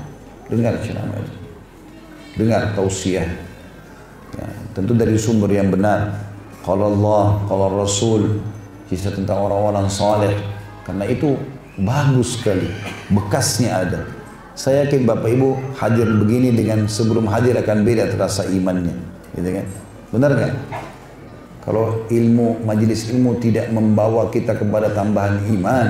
Dengar ceramah itu. Dengar tausiah. Ya, tentu dari sumber yang benar. Qala Allah, qala Rasul, kisah tentang orang-orang saleh. Karena itu bagus sekali, bekasnya ada. Saya yakin Bapak Ibu hadir begini dengan sebelum hadir akan beda terasa imannya, gitu kan? Benar nggak? Kalau ilmu, majelis ilmu tidak membawa kita kepada tambahan iman,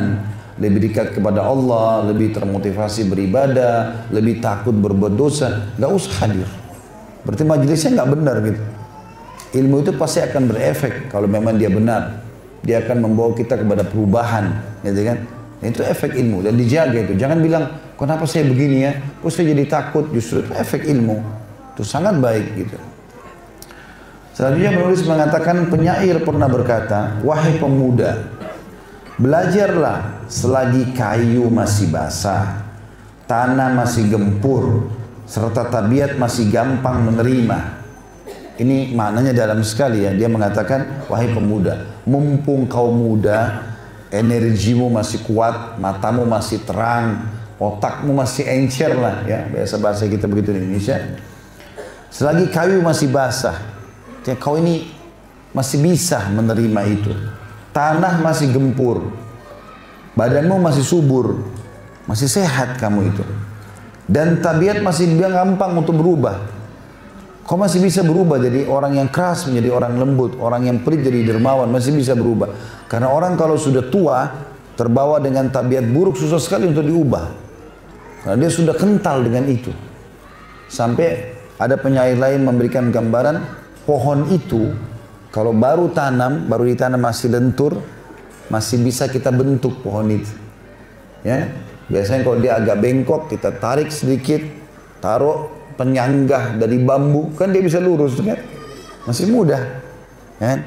lebih dekat kepada Allah, lebih termotivasi beribadah, lebih takut berbuat dosa, nggak usah hadir. Berarti majelisnya nggak benar gitu. Ilmu itu pasti akan berefek kalau memang dia benar. Dia akan membawa kita kepada perubahan, gitu kan? Itu efek ilmu dan dijaga itu. Jangan bilang, kenapa saya begini ya? Kok saya jadi takut? Justru itu efek ilmu. Itu sangat baik gitu. Selanjutnya penulis mengatakan, penyair pernah berkata, wahai pemuda, belajarlah selagi kayu masih basah, tanah masih gempur, serta tabiat masih gampang menerima. Ini maknanya dalam sekali ya. Dia mengatakan, wahai pemuda, mumpung kau muda, energimu masih kuat, matamu masih terang, otakmu masih encer lah ya, biasa bahasa kita begitu di Indonesia. Selagi kayu masih basah, ya kau ini masih bisa menerima itu. Tanah masih gempur, badanmu masih subur, masih sehat kamu itu. Dan tabiat masih gampang untuk berubah. Kau masih bisa berubah jadi orang yang keras menjadi orang lembut, orang yang pelit jadi dermawan, masih bisa berubah. Karena orang kalau sudah tua, terbawa dengan tabiat buruk, susah sekali untuk diubah. Karena dia sudah kental dengan itu. Sampai ada penyair lain memberikan gambaran, pohon itu kalau baru ditanam masih lentur, masih bisa kita bentuk pohon itu. Ya, biasanya kalau dia agak bengkok, kita tarik sedikit, taruh penyanggah dari bambu, kan dia bisa lurus kan? Masih mudah. Kan?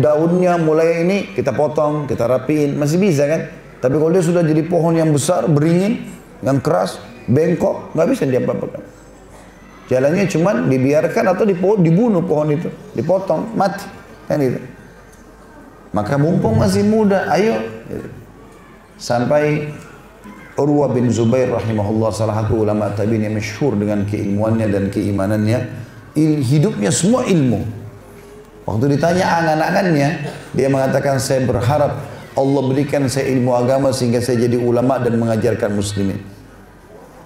Daunnya mulai ini kita potong, kita rapiin, masih bisa kan? Tapi kalau dia sudah jadi pohon yang besar, beringin, yang keras, bengkok, nggak bisa dia apa-apa. Jalannya cuma dibiarkan atau dibunuh pohon itu, dipotong, mati, kan itu. Maka mumpung masih muda, ayo sampai Urwa bin Zubair rahimahullah, salah satu ulama tabi'in yang masyhur dengan keilmuannya dan keimanannya, hidupnya semua ilmu. Waktu ditanya angan-angannya, dia mengatakan, saya berharap Allah berikan saya ilmu agama sehingga saya jadi ulama dan mengajarkan muslimin.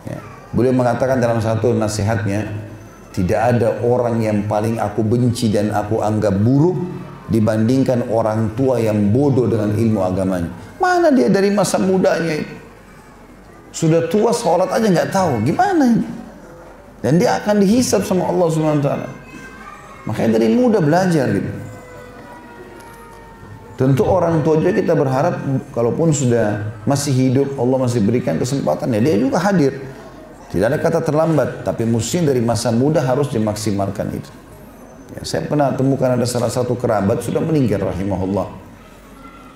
Ya. Beliau mengatakan dalam satu nasihatnya, tidak ada orang yang paling aku benci dan aku anggap buruk dibandingkan orang tua yang bodoh dengan ilmu agamanya. Mana dia dari masa mudanya itu? Sudah tua sholat aja nggak tahu, gimana ini? Dan dia akan dihisab sama Allah Subhanahu Wa Taala. Makanya dari muda belajar gitu. Tentu orang tua juga kita berharap, kalaupun sudah masih hidup, Allah masih berikan kesempatan, ya dia juga hadir. Tidak ada kata terlambat, tapi mesti dari masa muda harus dimaksimalkan itu. Ya, saya pernah temukan ada salah satu kerabat sudah meninggal rahimahullah.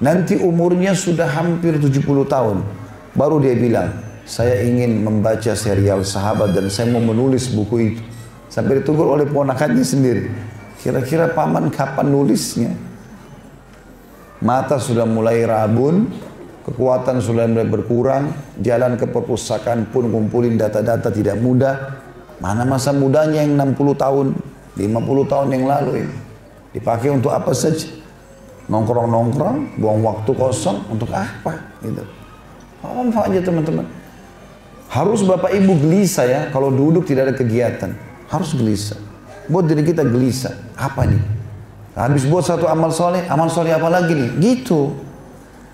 Nanti umurnya sudah hampir 70 tahun. Baru dia bilang, saya ingin membaca serial sahabat dan saya mau menulis buku itu. Sampai ditegur oleh ponakannya sendiri. Kira-kira paman kapan nulisnya? Mata sudah mulai rabun, kekuatan sudah mulai berkurang, jalan ke perpustakaan pun kumpulin data-data tidak mudah. Mana masa mudanya yang 60 tahun, 50 tahun yang lalu ini? Dipakai untuk apa saja? Nongkrong-nongkrong, buang waktu kosong, untuk apa? Gitu. Apa manfaatnya teman-teman? Harus Bapak Ibu gelisah ya, kalau duduk tidak ada kegiatan. Harus gelisah. Buat diri kita gelisah. Apa nih? Habis buat satu amal soleh apa lagi nih? Gitu.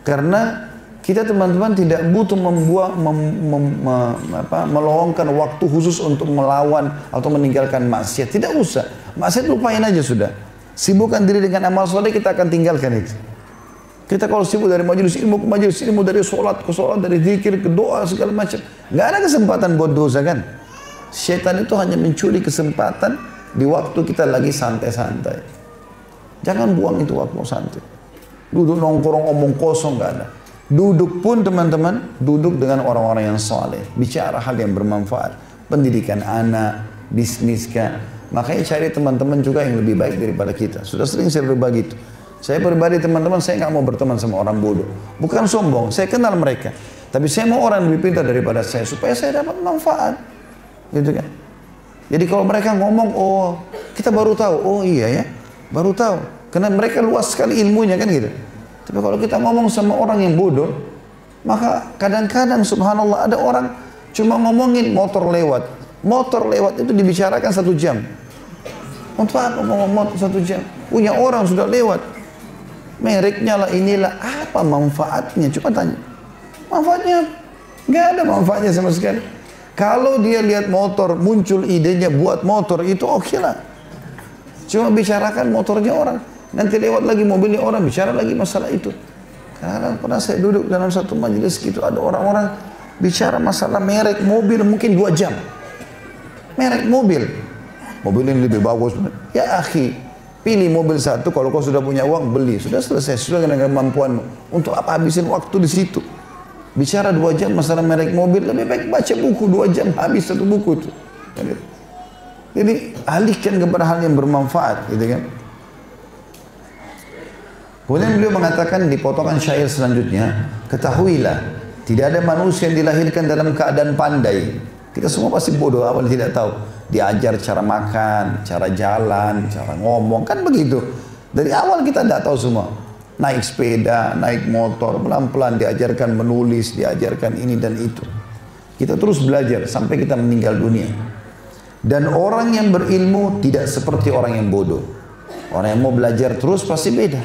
Karena kita teman-teman tidak butuh meluangkan waktu khusus untuk melawan atau meninggalkan maksiat. Tidak usah. Maksiat lupain aja sudah. Sibukkan diri dengan amal soleh, kita akan tinggalkan itu. Kita kalau sibuk dari majelis ilmu ke majelis ilmu, dari sholat ke sholat, dari zikir ke doa segala macam, nggak ada kesempatan buat dosa kan? Syaitan itu hanya mencuri kesempatan di waktu kita lagi santai-santai. Jangan buang itu waktu santai. Duduk nongkrong omong kosong nggak ada. Duduk pun teman-teman, duduk dengan orang-orang yang saleh, bicara hal yang bermanfaat, pendidikan anak, bisnis kan. Makanya cari teman-teman juga yang lebih baik daripada kita. Sudah sering saya berbagi itu. Saya pribadi teman-teman, saya nggak mau berteman sama orang bodoh. Bukan sombong, saya kenal mereka. Tapi saya mau orang lebih pintar daripada saya supaya saya dapat manfaat, gitu kan? Jadi kalau mereka ngomong, oh kita baru tahu, oh iya ya, baru tahu. Karena mereka luas sekali ilmunya kan gitu. Tapi kalau kita ngomong sama orang yang bodoh, maka kadang-kadang subhanallah ada orang cuma ngomongin motor lewat. Motor lewat itu dibicarakan 1 jam. Untuk apa ngomong motor 1 jam? Punya orang sudah lewat. Mereknya lah inilah, apa manfaatnya? Coba tanya. Manfaatnya? Nggak ada manfaatnya sama sekali. Kalau dia lihat motor, muncul idenya buat motor, itu oke lah. Cuma bicarakan motornya orang. Nanti lewat lagi mobilnya orang, bicara lagi masalah itu. Karena pernah saya duduk dalam satu majelis gitu, ada orang-orang bicara masalah merek mobil mungkin 2 jam. Merek mobil. Mobil ini lebih bagus. Ya akhi, pilih mobil satu, kalau kau sudah punya uang, beli. Sudah selesai, sudah dengan kemampuanmu. Untuk apa habisin waktu di situ? Bicara 2 jam masalah merek mobil, lebih baik baca buku 2 jam, habis satu buku itu. Jadi alihkan kepada hal yang bermanfaat, gitu kan? Kemudian beliau mengatakan di potongan syair selanjutnya, ketahuilah, tidak ada manusia yang dilahirkan dalam keadaan pandai. Kita semua pasti bodoh, awal tidak tahu. Diajar cara makan, cara jalan, cara ngomong, kan begitu. Dari awal kita tidak tahu semua. Naik sepeda, naik motor, pelan-pelan diajarkan menulis, diajarkan ini dan itu. Kita terus belajar sampai kita meninggal dunia. Dan orang yang berilmu tidak seperti orang yang bodoh. Orang yang mau belajar terus pasti beda.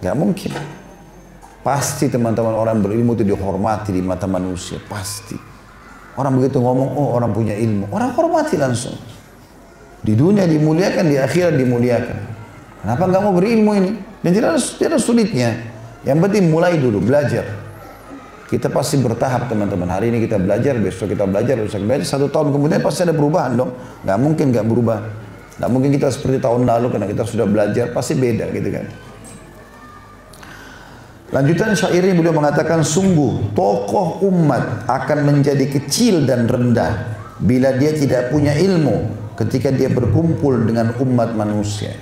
Gak mungkin. Pasti teman-teman orang berilmu itu dihormati di mata manusia. Pasti. Orang begitu ngomong, oh orang punya ilmu. Orang hormati langsung. Di dunia dimuliakan, di akhirat dimuliakan. Kenapa nggak mau berilmu ini? Dan tidak ada sulitnya. Yang penting mulai dulu, belajar. Kita pasti bertahap teman-teman. Hari ini kita belajar, besok kita belajar, besok belajar. 1 tahun kemudian pasti ada perubahan dong. Nggak mungkin nggak berubah. Nggak mungkin kita seperti tahun lalu karena kita sudah belajar, pasti beda gitu kan. Lanjutan syairnya beliau mengatakan, sungguh tokoh umat akan menjadi kecil dan rendah bila dia tidak punya ilmu ketika dia berkumpul dengan umat manusia.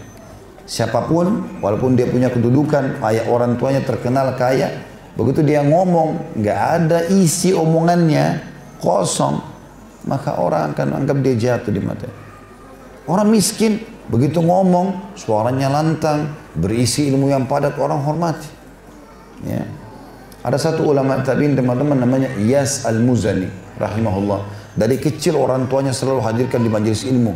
Siapapun, walaupun dia punya kedudukan, ayah orang tuanya terkenal kaya, Begitu dia ngomong, nggak ada isi omongannya, kosong, maka orang akan anggap dia jatuh di mata. Orang miskin, begitu ngomong, suaranya lantang, berisi ilmu yang padat, orang hormati. Ya. Ada satu ulama tabi'in teman-teman namanya Iyas Al-Muzani, rahimahullah. Dari kecil orang tuanya selalu hadirkan di majelis ilmu.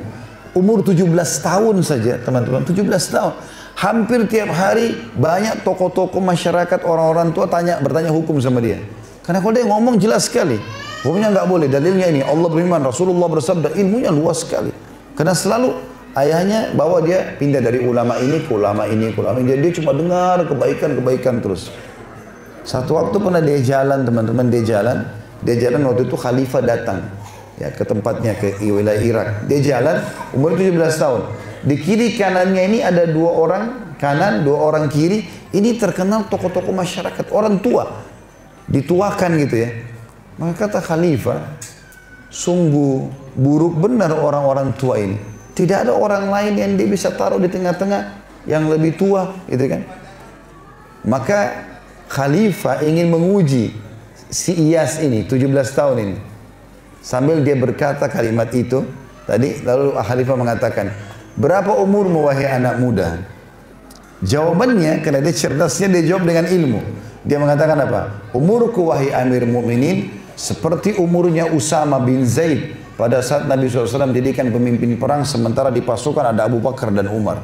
Umur 17 tahun saja teman-teman, 17 tahun. Hampir tiap hari banyak tokoh-tokoh masyarakat, orang-orang tua bertanya hukum sama dia. Karena kalau dia ngomong jelas sekali. Hukumnya nggak boleh, dalilnya ini. Allah berfirman, Rasulullah bersabda, ilmunya luas sekali. Karena selalu ayahnya bawa dia pindah dari ulama ini ke ulama ini ke ulama ini. Jadi dia cuma dengar kebaikan-kebaikan terus. Satu waktu pernah dia jalan teman-teman, dia jalan waktu itu khalifah datang ya ke tempatnya, ke wilayah Irak. Dia jalan umur 17 tahun. Di kiri kanannya ini ada 2 orang kanan, 2 orang kiri. Ini terkenal tokoh-tokoh masyarakat, orang tua, dituakan gitu ya. Maka kata khalifah, sungguh buruk benar orang-orang tua ini. Tidak ada orang lain yang dia bisa taruh di tengah-tengah yang lebih tua, gitu kan? Maka khalifah ingin menguji si Iyas ini, 17 tahun ini. Sambil dia berkata kalimat itu, tadi lalu khalifah mengatakan, berapa umurmu wahai anak muda? Jawabannya, karena dia cerdasnya, dia jawab dengan ilmu. Dia mengatakan apa? Umurku wahai Amir Mu'minin, seperti umurnya Usama bin Zaid pada saat Nabi SAW didirikan pemimpin perang, sementara di pasukan ada Abu Bakar dan Umar.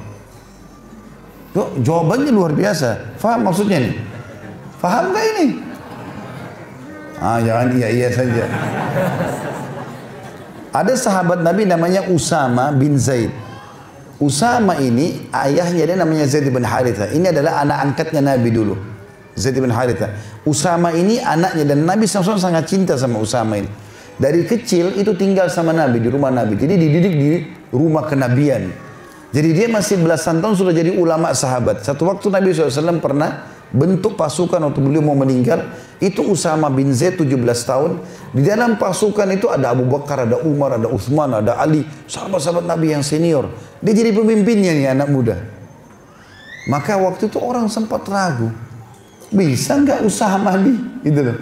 Tuh, jawabannya luar biasa. Faham maksudnya nih? Faham gak ini? Jangan iya saja. Ada sahabat Nabi namanya Usama bin Zaid. Usama ini ayahnya dia namanya Zaid bin Haritha. Ini adalah anak angkatnya Nabi dulu. Zaid bin Haritha. Usama ini anaknya, dan Nabi SAW sangat cinta sama Usama ini. Dari kecil itu tinggal sama Nabi, di rumah Nabi. Jadi dididik di rumah kenabian. Jadi dia masih belasan tahun sudah jadi ulama sahabat. Satu waktu Nabi SAW pernah bentuk pasukan waktu beliau mau meninggal. Itu Usama bin Zaid 17 tahun. Di dalam pasukan itu ada Abu Bakar, ada Umar, ada Uthman, ada Ali. Sahabat-sahabat Nabi yang senior. Dia jadi pemimpinnya nih, anak muda. Maka waktu itu orang sempat ragu. Bisa nggak Usama nih? Gitu loh.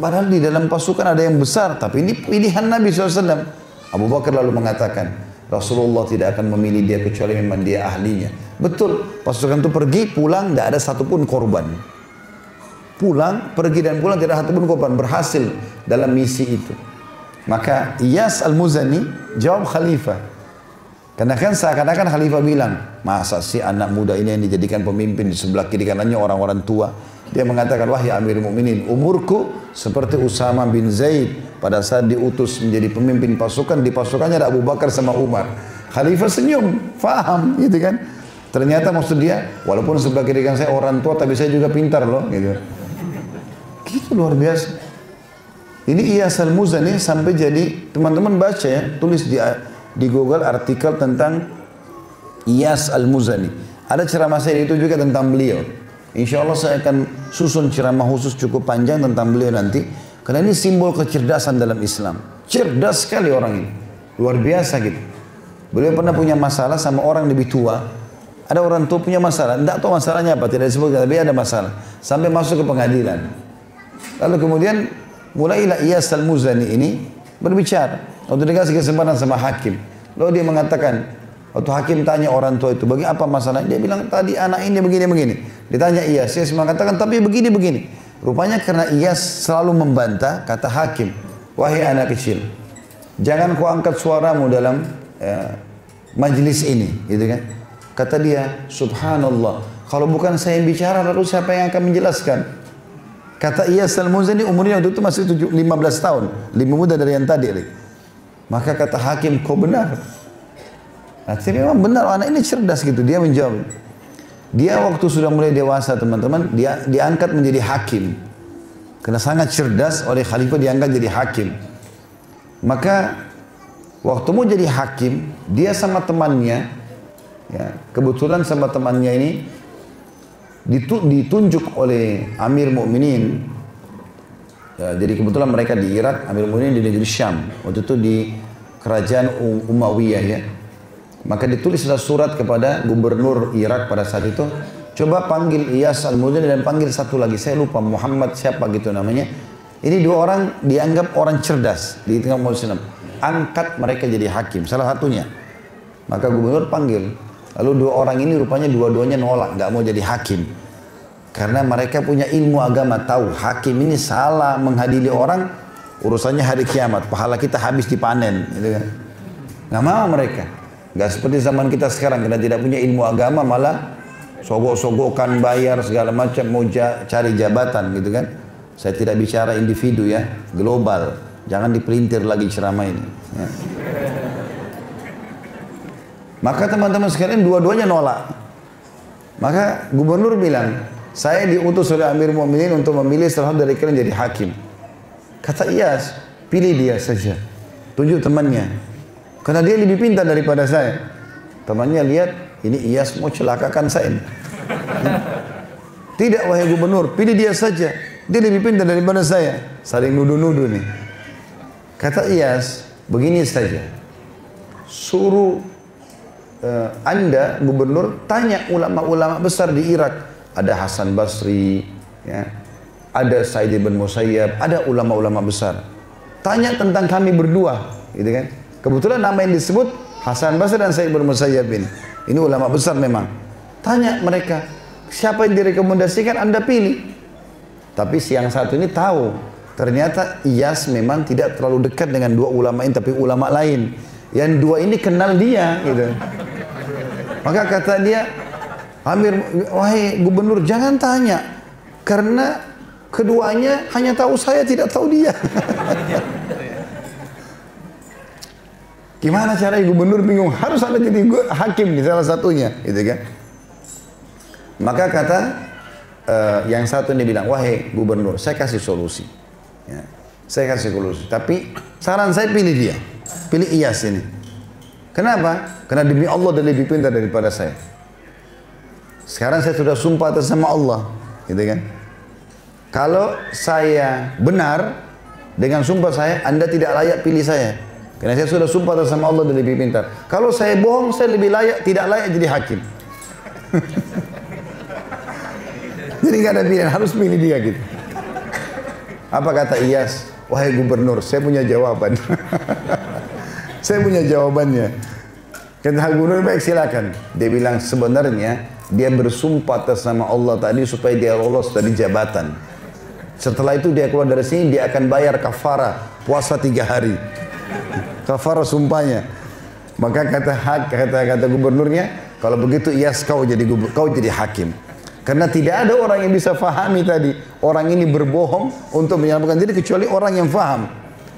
Padahal di dalam pasukan ada yang besar. Tapi ini pilihan Nabi SAW. Abu Bakar lalu mengatakan, Rasulullah tidak akan memilih dia kecuali memang dia ahlinya. Betul, pasukan itu pergi, pulang, tidak ada satupun korban. Pulang, pergi dan pulang, tidak ada satupun korban. Berhasil dalam misi itu. Maka Iyas Al-Muzani jawab khalifah. Karena kan seakan-akan khalifah bilang, masa sih anak muda ini yang dijadikan pemimpin, di sebelah kiri kanannya orang-orang tua. Dia mengatakan, wahai Amir Mu'minin, umurku seperti Usama bin Zaid pada saat diutus menjadi pemimpin pasukan. Di pasukannya ada Abu Bakar sama Umar. Khalifah senyum, faham gitu kan. Ternyata maksud dia, walaupun sebelah kiri kanan saya orang tua, tapi saya juga pintar loh gitu. Gitu luar biasa. Ini Iyas Al-Muzani sampai jadi, teman-teman baca ya, tulis di Google artikel tentang Iyas Al-Muzani. Ada ceramah saya itu juga tentang beliau. Insya Allah saya akan susun ceramah khusus cukup panjang tentang beliau nanti. Karena ini simbol kecerdasan dalam Islam. Cerdas sekali orang ini. Luar biasa gitu. Beliau pernah punya masalah sama orang lebih tua. Ada orang tua punya masalah. Tidak tahu masalahnya apa. Tidak disebutkan. Tapi ada masalah. Sampai masuk ke pengadilan. Lalu kemudian mulailah Iyas Al-Muzani ini berbicara. Waktu dikasih kesempatan sama hakim. Lalu dia mengatakan, waktu hakim tanya orang tua itu, bagi apa masalahnya? Dia bilang, tadi anak ini begini-begini. Ditanya Iyas, Iyas mengatakan, tapi begini-begini. Rupanya karena Iyas selalu membantah, kata hakim, wahai anak kecil, jangan kau angkat suaramu dalam majlis ini, gitu kan? Kata dia, subhanallah, kalau bukan saya yang bicara, lalu siapa yang akan menjelaskan? Kata Iyas Al-Muzani, umurnya waktu itu masih 15 tahun, lebih muda dari yang tadi. Maka kata hakim, kau benar. Akhirnya memang benar, anak ini cerdas gitu, dia menjawab. Dia waktu sudah mulai dewasa teman-teman, dia diangkat menjadi hakim. Karena sangat cerdas, oleh khalifah diangkat jadi hakim. Maka waktu mau jadi hakim, dia sama temannya, ya, kebetulan sama temannya ini ditunjuk oleh Amir Mu'minin. Ya, jadi kebetulan mereka di Irak, Amir Mu'minin di negeri Syam. Waktu itu di kerajaan Umayyah ya. Maka ditulislah surat kepada gubernur Irak pada saat itu, Coba panggil Iyas Al-Muzani dan panggil satu lagi, saya lupa Muhammad siapa gitu namanya. Ini dua orang dianggap orang cerdas di tengah umat Islam. Angkat mereka jadi hakim, salah satunya. Maka gubernur panggil. Lalu dua orang ini rupanya dua-duanya nolak, nggak mau jadi hakim. Karena mereka punya ilmu agama, tahu hakim ini salah menghadiri orang, urusannya hari kiamat, pahala kita habis dipanen. Gitu kan. Nggak mau mereka. Nggak seperti zaman kita sekarang, karena tidak punya ilmu agama malah sogok-sogokan bayar segala macam mau cari jabatan gitu kan. Saya tidak bicara individu ya, global. Jangan dipelintir lagi ceramah ini. Ya. Maka teman-teman sekalian dua-duanya nolak. Maka gubernur bilang, saya diutus oleh Amir Mu'minin untuk memilih salah satu dari kalian jadi hakim. Kata Iyas, pilih dia saja. Tunjuk temannya. Karena dia lebih pintar daripada saya. Temannya lihat, ini Iyas mau celakakan saya. Tidak wahai gubernur, pilih dia saja. Dia lebih pintar daripada saya. Saling nuduh-nuduh nih. Kata Iyas, begini saja. Suruh Anda, gubernur, tanya ulama-ulama besar di Irak. Ada Hasan Basri, ya. Ada Sa'id bin Musayyab, ada ulama-ulama besar. Tanya tentang kami berdua, gitu kan. Kebetulan nama yang disebut Hasan Basri dan Sa'id bin Musayyab ini. Ini ulama besar memang. Tanya mereka, siapa yang direkomendasikan Anda pilih. Tapi si yang satu ini tahu, ternyata Iyas memang tidak terlalu dekat dengan dua ulama ini, tapi ulama lain. Yang dua ini kenal dia, gitu. Maka kata dia, Amir, wahai gubernur, jangan tanya, karena keduanya hanya tahu saya, tidak tahu dia. Gimana caranya gubernur bingung, harus ada jadi hakim di salah satunya, gitu kan? Maka kata yang satu ini bilang, wahai gubernur, saya kasih solusi. Ya, saya kasih solusi. Tapi saran saya pilih dia, pilih Iyas ini. Kenapa? Karena demi Allah dia lebih pintar daripada saya. Sekarang saya sudah sumpah atas nama Allah, gitu kan? Kalau saya benar dengan sumpah saya, Anda tidak layak pilih saya. Karena saya sudah sumpah atas nama Allah dia lebih pintar. Kalau saya bohong, saya lebih layak, tidak layak jadi hakim. Jadi nggak ada pilihan, harus pilih dia gitu. Apa kata Iyas? Wahai gubernur, saya punya jawaban. Saya punya jawabannya. Kata gubernur, baik silakan. Dia bilang sebenarnya dia bersumpah atas nama Allah tadi supaya dia lolos dari jabatan. Setelah itu dia keluar dari sini, dia akan bayar kafara puasa 3 hari. Kafara sumpahnya. Maka kata gubernurnya, kalau begitu Iyas kau jadi hakim. Karena tidak ada orang yang bisa fahami tadi. Orang ini berbohong untuk menyelamatkan diri kecuali orang yang faham.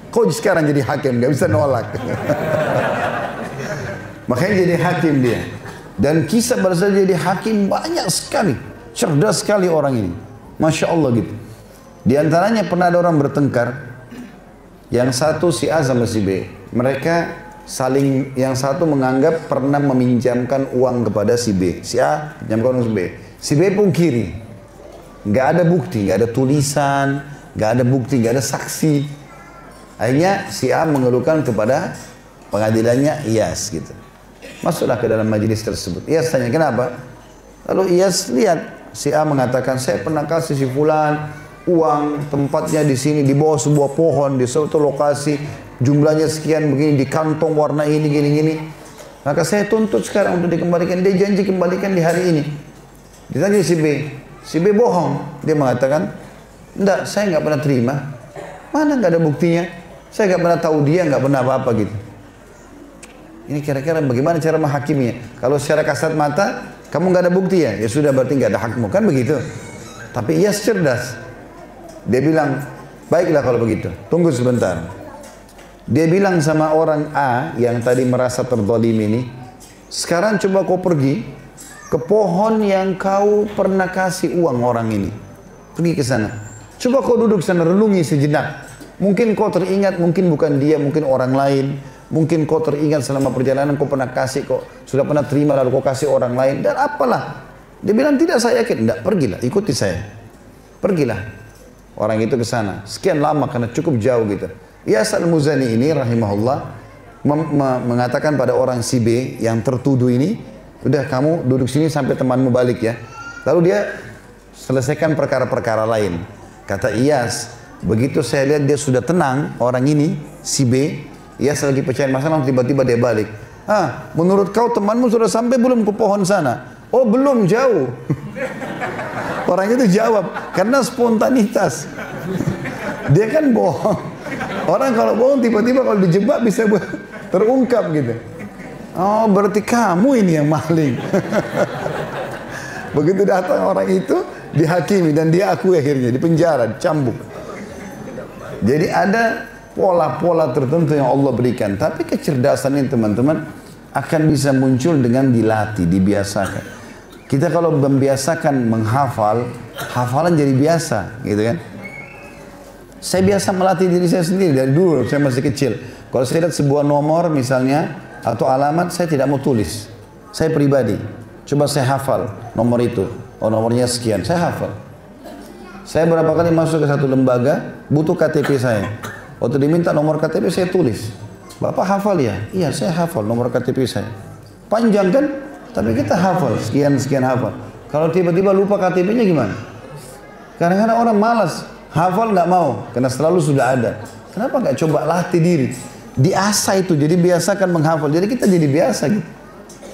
Kau sekarang jadi hakim, gak bisa nolak. Makanya jadi hakim dia. Dan kisah pada saat jadi hakim banyak sekali. Cerdas sekali orang ini. Masya Allah gitu. Di antaranya pernah ada orang bertengkar. Yang satu si A sama si B. Mereka saling, yang satu menganggap pernah meminjamkan uang kepada si B. Si A pinjamkan uang si B. Si B pun kiri, nggak ada bukti, nggak ada tulisan, nggak ada bukti, nggak ada saksi. Akhirnya si A mengeluhkan kepada pengadilannya Iyas gitu. Masuklah ke dalam majelis tersebut. Iyas tanya kenapa? Lalu Iyas lihat si A mengatakan saya pernah kasih si fulan uang, tempatnya di sini di bawah sebuah pohon di suatu lokasi, jumlahnya sekian begini di kantong warna ini gini-gini. Maka saya tuntut sekarang untuk dikembalikan. Dia janji kembalikan di hari ini. Ditanya si B bohong. Dia mengatakan, enggak, saya nggak pernah terima. Mana nggak ada buktinya? Saya nggak pernah tahu dia, nggak pernah apa-apa gitu. Ini kira-kira bagaimana cara menghakiminya? Kalau secara kasat mata, kamu nggak ada bukti ya? Ya sudah berarti nggak ada hakmu, kan begitu? Tapi ia cerdas. Dia bilang, baiklah kalau begitu, tunggu sebentar. Dia bilang sama orang A yang tadi merasa terzalim ini, sekarang coba kau pergi ke pohon yang kau pernah kasih uang orang ini. Pergi ke sana. Coba kau duduk sana, renungi sejenak. Mungkin kau teringat, mungkin bukan dia, mungkin orang lain. Mungkin kau teringat selama perjalanan kau pernah kasih, kau sudah pernah terima lalu kau kasih orang lain. Dan apalah. Dia bilang, tidak saya yakin. Tidak, pergilah, ikuti saya. Pergilah. Orang itu ke sana. Sekian lama karena cukup jauh gitu. Iyas Al-Muzani ini rahimahullah mengatakan pada orang si B yang tertuduh ini, udah kamu duduk sini sampai temanmu balik ya. Lalu dia selesaikan perkara-perkara lain. Kata Iyas, begitu saya lihat dia sudah tenang, orang ini, si B, Iyas lagi pecahin masalah, tiba-tiba dia balik. Ah, menurut kau temanmu sudah sampai belum ke pohon sana? Oh belum, jauh. Orang itu jawab, karena spontanitas. Dia kan bohong. Orang kalau bohong tiba-tiba kalau dijebak bisa terungkap gitu. Oh berarti kamu ini yang maling. Begitu datang orang itu dihakimi dan dia akui akhirnya, dipenjara, dicambuk. Jadi ada pola-pola tertentu yang Allah berikan. Tapi kecerdasan ini teman-teman akan bisa muncul dengan dilatih, dibiasakan. Kita kalau membiasakan menghafal, hafalan jadi biasa gitu kan. Saya biasa melatih diri saya sendiri dari dulu, saya masih kecil. Kalau saya lihat sebuah nomor misalnya, atau alamat, saya tidak mau tulis. Saya pribadi, coba saya hafal nomor itu. Oh nomornya sekian, saya hafal. Saya berapa kali masuk ke satu lembaga, butuh KTP saya. Waktu diminta nomor KTP saya tulis. Bapak hafal ya? Iya saya hafal nomor KTP saya. Panjang kan? Tapi kita hafal, sekian hafal. Kalau tiba-tiba lupa KTP-nya gimana? Kadang-kadang orang malas, hafal nggak mau, karena selalu sudah ada. Kenapa nggak coba latih diri? Diasah itu, jadi biasakan menghafal. Jadi kita jadi biasa gitu.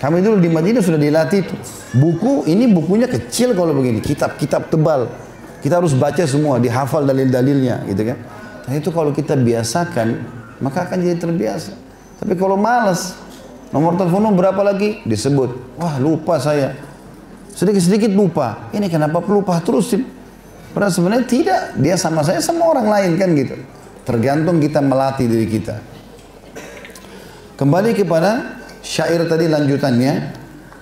Kami dulu di Madinah sudah dilatih itu. Buku, ini bukunya kecil kalau begini. Kitab-kitab tebal. Kita harus baca semua, dihafal dalil-dalilnya gitu kan. Dan itu kalau kita biasakan, maka akan jadi terbiasa. Tapi kalau malas, nomor teleponmu berapa lagi? Disebut. Wah lupa saya. Sedikit-sedikit lupa. Ini kenapa lupa terusin? Padahal sebenarnya tidak. Dia sama saya sama orang lain kan gitu. Tergantung kita melatih diri kita. Kembali kepada syair tadi lanjutannya.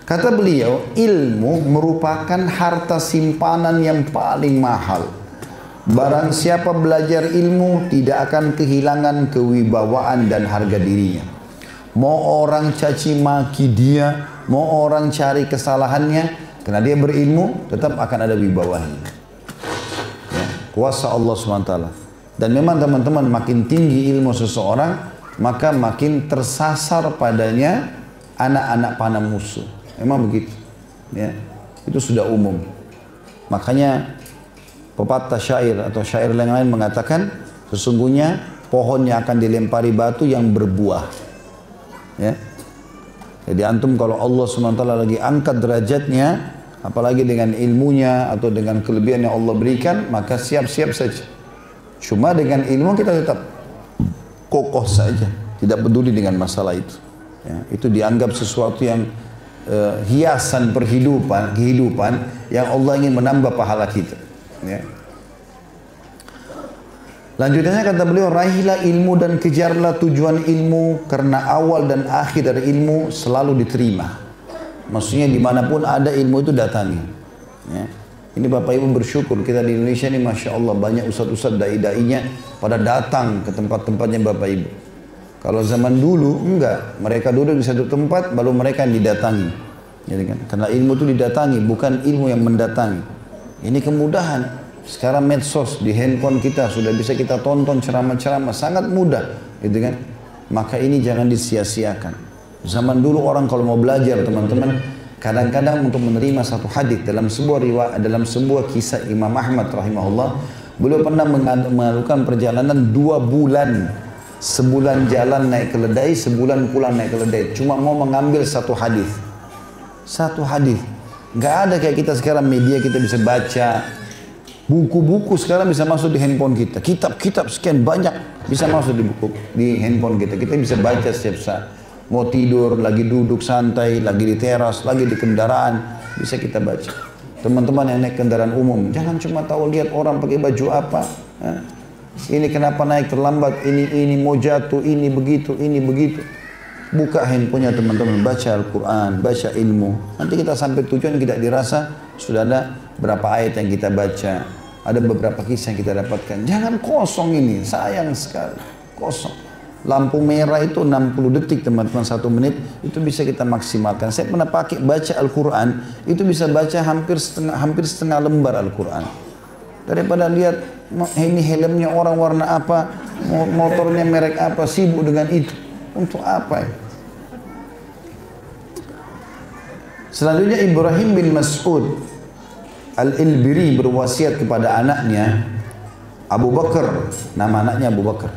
Kata beliau, ilmu merupakan harta simpanan yang paling mahal. Barang siapa belajar ilmu tidak akan kehilangan kewibawaan dan harga dirinya. Mau orang caci maki dia, mau orang cari kesalahannya, karena dia berilmu tetap akan ada wibawanya. Ya, kuasa Allah SWT. Dan memang teman-teman makin tinggi ilmu seseorang, maka makin tersasar padanya anak-anak panah musuh. Memang begitu. Ya, itu sudah umum. Makanya pepatah syair atau syair yang lain mengatakan sesungguhnya pohon yang akan dilempari batu yang berbuah. Ya. Jadi antum kalau Allah SWT lagi angkat derajatnya, apalagi dengan ilmunya atau dengan kelebihan yang Allah berikan, maka siap-siap saja. Cuma dengan ilmu kita tetap kokoh saja, tidak peduli dengan masalah itu. Ya, itu dianggap sesuatu yang hiasan kehidupan yang Allah ingin menambah pahala kita. Ya. Lanjutannya kata beliau, raihlah ilmu dan kejarlah tujuan ilmu karena awal dan akhir dari ilmu selalu diterima. Maksudnya dimanapun ada ilmu itu datangi. Ya. Ini Bapak Ibu bersyukur kita di Indonesia ini Masya Allah banyak ustadz-ustadz dai-dainya pada datang ke tempat-tempatnya Bapak Ibu. Kalau zaman dulu enggak, mereka duduk di satu tempat baru mereka yang didatangi. Jadi kan, karena ilmu itu didatangi, bukan ilmu yang mendatangi. Ini kemudahan. Sekarang medsos di handphone kita sudah bisa kita tonton ceramah-ceramah sangat mudah, gitu kan? Maka ini jangan disia-siakan. Zaman dulu orang kalau mau belajar teman-teman, kadang-kadang untuk menerima satu hadis dalam sebuah riwayat, dalam sebuah kisah Imam Ahmad rahimahullah, beliau pernah melakukan perjalanan 2 bulan. Sebulan jalan naik keledai, sebulan pulang naik keledai. Cuma mau mengambil satu hadis. Satu hadis. Nggak ada kayak kita sekarang media kita bisa baca. Buku-buku sekarang bisa masuk di handphone kita. Kitab-kitab sekian banyak bisa masuk di handphone kita. Kita bisa baca setiap saat. Mau tidur, lagi duduk santai, lagi di teras, lagi di kendaraan, bisa kita baca. Teman-teman yang naik kendaraan umum, jangan cuma tahu lihat orang pakai baju apa. Ini kenapa naik terlambat, ini mau jatuh, ini begitu. Buka handphonenya teman-teman, baca Al-Quran, baca ilmu. Nanti kita sampai tujuan tidak dirasa, sudah ada berapa ayat yang kita baca. Ada beberapa kisah yang kita dapatkan. Jangan kosong ini, sayang sekali. Kosong. Lampu merah itu 60 detik teman-teman, 1 menit. Itu bisa kita maksimalkan. Saya pernah pakai baca Al-Quran, itu bisa baca hampir setengah lembar Al-Quran. Daripada lihat ini helmnya orang warna apa, motornya merek apa, sibuk dengan itu. Untuk apa ya? Selanjutnya Ibrahim bin Mas'ud Al-Ilbiri berwasiat kepada anaknya Abu Bakar, nama anaknya Abu Bakar.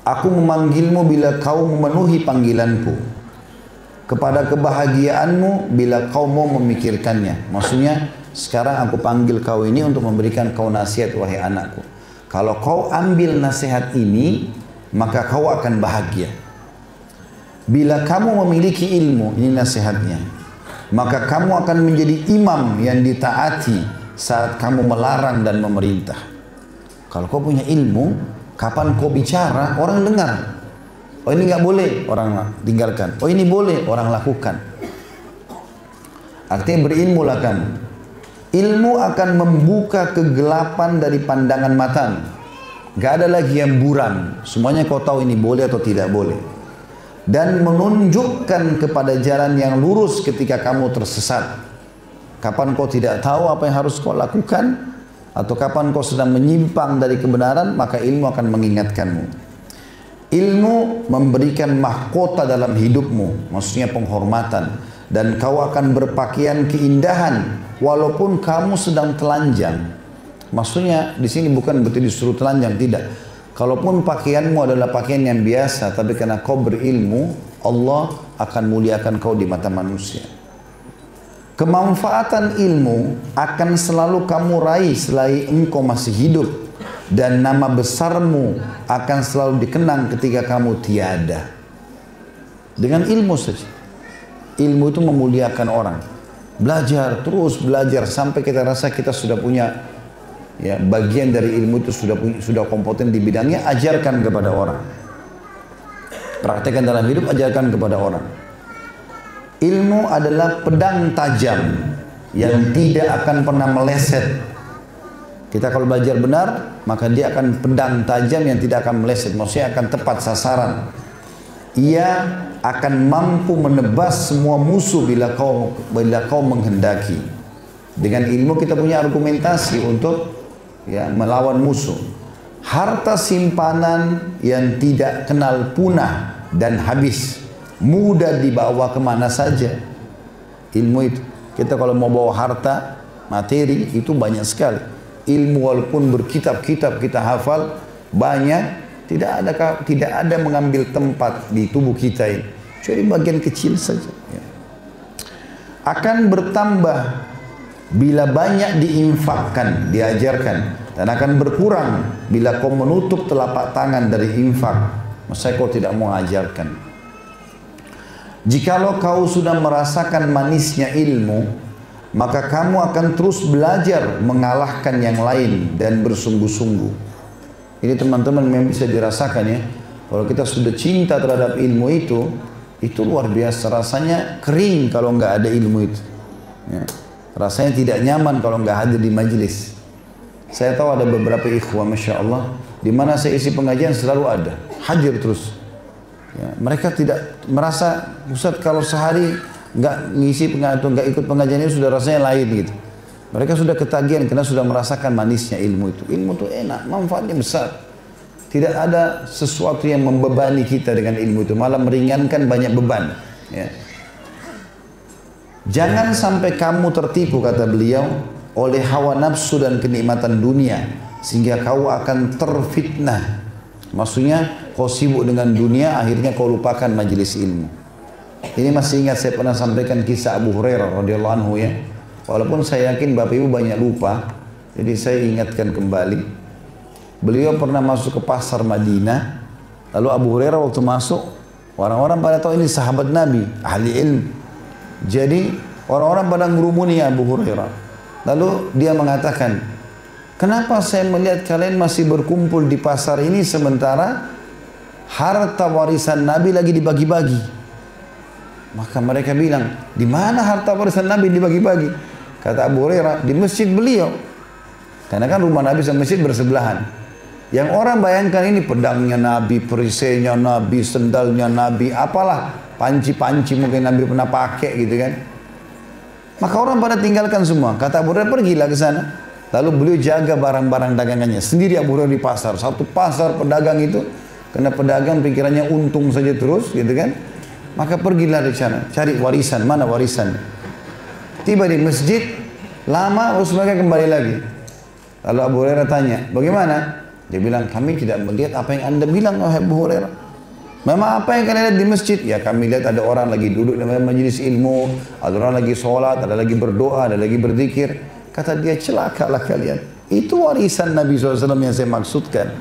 Aku memanggilmu bila kau memenuhi panggilanku, kepada kebahagiaanmu bila kau mau memikirkannya. Maksudnya sekarang aku panggil kau ini untuk memberikan kau nasihat, wahai anakku. Kalau kau ambil nasihat ini, maka kau akan bahagia. Bila kamu memiliki ilmu, ini nasihatnya, maka kamu akan menjadi imam yang ditaati saat kamu melarang dan memerintah. Kalau kau punya ilmu, kapan kau bicara, orang dengar. Oh ini nggak boleh, orang tinggalkan. Oh ini boleh, orang lakukan. Artinya berilmulah kamu. Ilmu akan membuka kegelapan dari pandangan matamu. Gak ada lagi yang buram. Semuanya kau tahu ini boleh atau tidak boleh. Dan menunjukkan kepada jalan yang lurus ketika kamu tersesat. Kapan kau tidak tahu apa yang harus kau lakukan, atau kapan kau sedang menyimpang dari kebenaran, maka ilmu akan mengingatkanmu. Ilmu memberikan mahkota dalam hidupmu, maksudnya penghormatan, dan kau akan berpakaian keindahan walaupun kamu sedang telanjang. Maksudnya di sini bukan berarti disuruh telanjang, tidak. Kalaupun pakaianmu adalah pakaian yang biasa, tapi karena kau berilmu, Allah akan muliakan kau di mata manusia. Kemanfaatan ilmu akan selalu kamu raih selagi engkau masih hidup, dan nama besarmu akan selalu dikenang ketika kamu tiada. Dengan ilmu saja. Ilmu itu memuliakan orang. Belajar, terus belajar sampai kita rasa kita sudah punya ya, bagian dari ilmu itu, sudah kompeten di bidangnya, ajarkan kepada orang. Praktekkan dalam hidup, ajarkan kepada orang. Ilmu adalah pedang tajam yang tidak akan pernah meleset. Kita kalau belajar benar, maka dia akan pedang tajam yang tidak akan meleset, maksudnya akan tepat sasaran. Ia akan mampu menebas semua musuh bila kau menghendaki. Dengan ilmu kita punya argumentasi untuk ya, melawan musuh. Harta simpanan yang tidak kenal punah dan habis, mudah dibawa kemana saja. Ilmu itu, kita kalau mau bawa harta materi itu banyak sekali. Ilmu walaupun berkitab-kitab kita hafal banyak, tidak ada mengambil tempat di tubuh kita ini, kecuali bagian kecil saja ya. Akan bertambah bila banyak diinfakkan, diajarkan, dan akan berkurang bila kau menutup telapak tangan dari infak, maksudnya kau tidak mau ajarkan. Jikalau kau sudah merasakan manisnya ilmu, maka kamu akan terus belajar mengalahkan yang lain dan bersungguh-sungguh. Ini teman-teman memang bisa dirasakan ya. Kalau kita sudah cinta terhadap ilmu itu luar biasa. Rasanya kering kalau nggak ada ilmu itu. Ya. Rasanya tidak nyaman kalau nggak hadir di majelis. Saya tahu ada beberapa ikhwah, Masya Allah, di mana saya isi pengajian selalu ada, hadir terus. Ya, mereka tidak merasa, Ustaz kalau sehari nggak ngisi pengajian, nggak ikut pengajian ini sudah rasanya lain gitu. Mereka sudah ketagihan karena sudah merasakan manisnya ilmu itu. Ilmu itu enak, manfaatnya besar. Tidak ada sesuatu yang membebani kita dengan ilmu itu, malah meringankan banyak beban. Ya. Jangan sampai kamu tertipu, kata beliau, oleh hawa nafsu dan kenikmatan dunia, sehingga kau akan terfitnah. Maksudnya kau sibuk dengan dunia, akhirnya kau lupakan majelis ilmu. Ini masih ingat saya pernah sampaikan kisah Abu Hurairah radhiyallahu anhu ya. Walaupun saya yakin Bapak Ibu banyak lupa, jadi saya ingatkan kembali. Beliau pernah masuk ke pasar Madinah, lalu Abu Hurairah waktu masuk, orang-orang pada tahu ini sahabat Nabi, ahli ilmu. Jadi orang-orang pada ngurumuni Abu Hurairah. Lalu dia mengatakan, kenapa saya melihat kalian masih berkumpul di pasar ini sementara harta warisan Nabi lagi dibagi-bagi? Maka mereka bilang, di mana harta warisan Nabi dibagi-bagi? Kata Abu Hurairah, di masjid beliau. Karena kan rumah Nabi sama masjid bersebelahan. Yang orang bayangkan ini pedangnya Nabi, perisainya Nabi, sendalnya Nabi, apalah, panci-panci mungkin Nabi pernah pakai gitu kan. Maka orang pada tinggalkan semua. Kata Abu Hurairah, pergilah ke sana. Lalu beliau jaga barang-barang dagangannya. Sendiri Abu Hurairah di pasar. Satu pasar pedagang itu, karena pedagang pikirannya untung saja terus gitu kan. Maka pergilah di sana, cari warisan, mana warisan. Tiba di masjid, Lama terus mereka kembali lagi. Lalu Abu Hurairah tanya, bagaimana? Dia bilang, kami tidak melihat apa yang anda bilang, wahai Abu Hurairah. Memang apa yang kalian lihat di masjid? Ya kami lihat ada orang lagi duduk di majelis ilmu, ada orang lagi sholat, ada lagi berdoa, ada lagi berzikir. Kata dia, celakalah kalian. Itu warisan Nabi SAW yang saya maksudkan.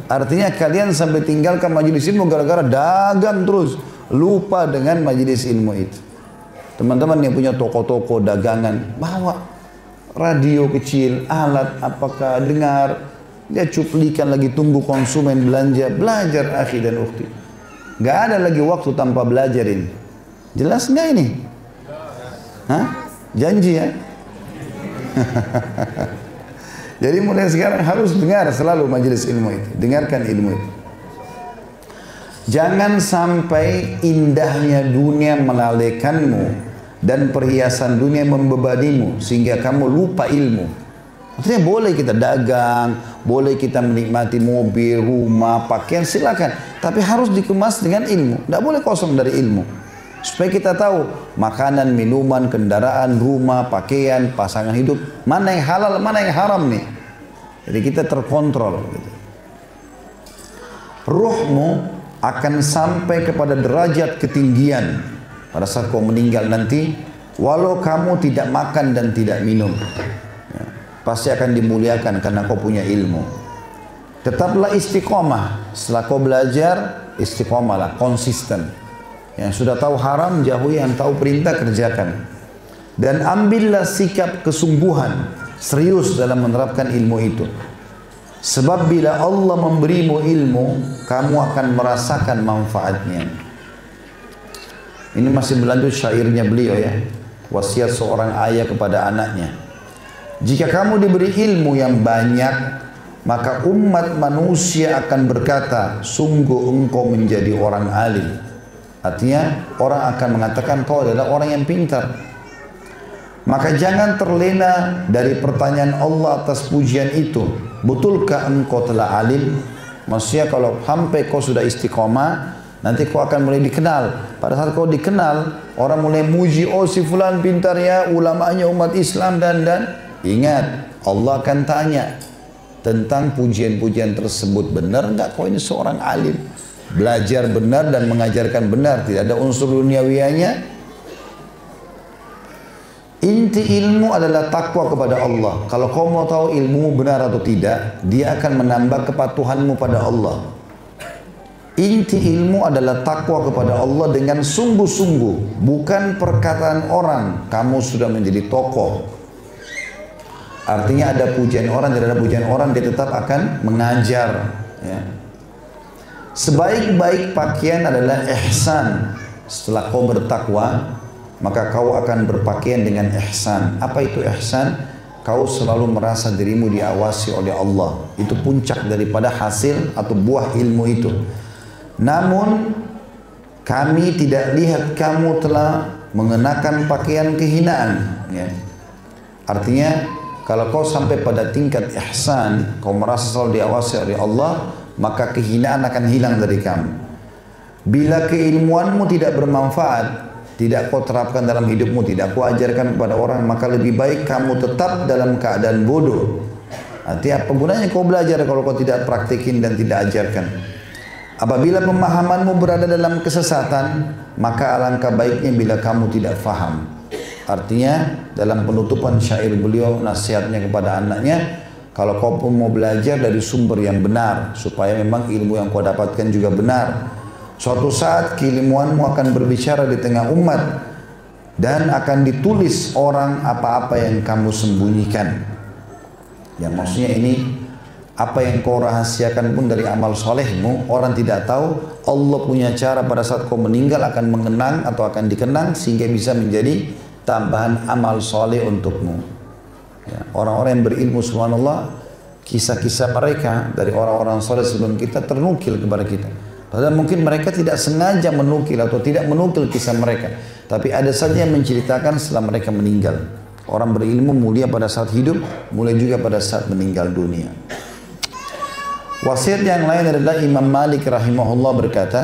Artinya kalian sampai tinggalkan majelis ilmu gara-gara dagang terus. Lupa dengan majelis ilmu itu. Teman-teman yang punya toko-toko dagangan, bawa radio kecil, alat apakah dengar. Dia cuplikan lagi, tunggu konsumen belanja. Belajar akhi dan ukhti. Gak ada lagi waktu tanpa belajar ini. Jelas nggak ini? Hah? Janji ya? Jadi mulai sekarang harus dengar selalu majelis ilmu itu. Dengarkan ilmu itu. Jangan sampai indahnya dunia melalaikanmu dan perhiasan dunia membebanimu sehingga kamu lupa ilmu. Artinya boleh kita dagang, boleh kita menikmati mobil, rumah, pakaian, silakan. Tapi harus dikemas dengan ilmu. Tidak boleh kosong dari ilmu. Supaya kita tahu makanan, minuman, kendaraan, rumah, pakaian, pasangan hidup, mana yang halal, mana yang haram nih. Jadi kita terkontrol. Gitu. Ruhmu akan sampai kepada derajat ketinggian pada saat kau meninggal nanti, walau kamu tidak makan dan tidak minum. Pasti akan dimuliakan karena kau punya ilmu. Tetaplah istiqomah. Setelah kau belajar, istiqomahlah, konsisten. Yang sudah tahu haram, jauhi, yang tahu perintah, kerjakan. Dan ambillah sikap kesungguhan, serius dalam menerapkan ilmu itu. Sebab bila Allah memberimu ilmu, kamu akan merasakan manfaatnya. Ini masih berlanjut syairnya beliau ya. Wasiat seorang ayah kepada anaknya. Jika kamu diberi ilmu yang banyak, maka umat manusia akan berkata, sungguh engkau menjadi orang alim. Artinya orang akan mengatakan kau adalah orang yang pintar. Maka jangan terlena dari pertanyaan Allah atas pujian itu. Betulkah engkau telah alim? Maksudnya kalau sampai kau sudah istiqomah, nanti kau akan mulai dikenal. Pada saat kau dikenal, orang mulai muji, oh si fulan pintar ya, ulamanya umat Islam dan. Ingat, Allah akan tanya tentang pujian-pujian tersebut. Benar enggak kau ini seorang alim? Belajar benar dan mengajarkan benar. Tidak ada unsur duniawianya. Inti ilmu adalah takwa kepada Allah. Kalau kau mau tahu ilmu benar atau tidak, dia akan menambah kepatuhanmu pada Allah. Inti ilmu adalah takwa kepada Allah dengan sungguh-sungguh. Bukan perkataan orang, kamu sudah menjadi tokoh. Artinya ada pujian orang, tidak ada pujian orang, dia tetap akan mengajar. Ya. Sebaik-baik pakaian adalah ihsan. Setelah kau bertakwa, maka kau akan berpakaian dengan ihsan. Apa itu ihsan? Kau selalu merasa dirimu diawasi oleh Allah. Itu puncak daripada hasil atau buah ilmu itu. Namun, kami tidak lihat kamu telah mengenakan pakaian kehinaan. Ya. Artinya, kalau kau sampai pada tingkat ihsan, kau merasa selalu diawasi oleh Allah, maka kehinaan akan hilang dari kamu. Bila keilmuanmu tidak bermanfaat, tidak kau terapkan dalam hidupmu, tidak kau ajarkan kepada orang, maka lebih baik kamu tetap dalam keadaan bodoh. Artinya apa gunanya kau belajar kalau kau tidak praktikin dan tidak ajarkan? Apabila pemahamanmu berada dalam kesesatan, maka alangkah baiknya bila kamu tidak faham. Artinya dalam penutupan syair beliau nasihatnya kepada anaknya, kalau kau pun mau belajar dari sumber yang benar, supaya memang ilmu yang kau dapatkan juga benar. Suatu saat keilmuanmu akan berbicara di tengah umat dan akan ditulis orang apa-apa yang kamu sembunyikan. Yang maksudnya ini, apa yang kau rahasiakan pun dari amal solehmu, orang tidak tahu. Allah punya cara pada saat kau meninggal akan mengenang atau akan dikenang sehingga bisa menjadi tambahan amal soleh untukmu. Ya, orang-orang yang berilmu, subhanallah, kisah-kisah mereka dari orang-orang soleh sebelum kita ternukil kepada kita. Padahal mungkin mereka tidak sengaja menukil atau tidak menukil kisah mereka, tapi ada saja yang menceritakan setelah mereka meninggal. Orang berilmu mulia pada saat hidup, mulia juga pada saat meninggal dunia. Wasiat yang lain adalah Imam Malik rahimahullah berkata,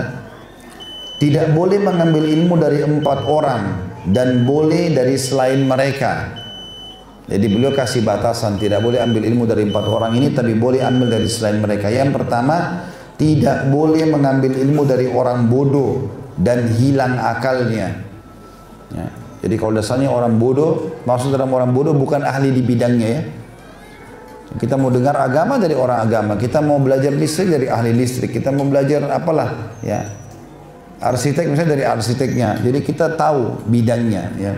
tidak boleh mengambil ilmu dari 4 orang dan boleh dari selain mereka. Jadi beliau kasih batasan, tidak boleh ambil ilmu dari 4 orang ini, tapi boleh ambil dari selain mereka. Yang pertama, tidak boleh mengambil ilmu dari orang bodoh dan hilang akalnya. Ya. Jadi kalau dasarnya orang bodoh, maksud dalam orang bodoh bukan ahli di bidangnya ya. Kita mau dengar agama dari orang agama, kita mau belajar listrik dari ahli listrik, kita mau belajar apalah ya, arsitek misalnya dari arsiteknya. Jadi kita tahu bidangnya ya.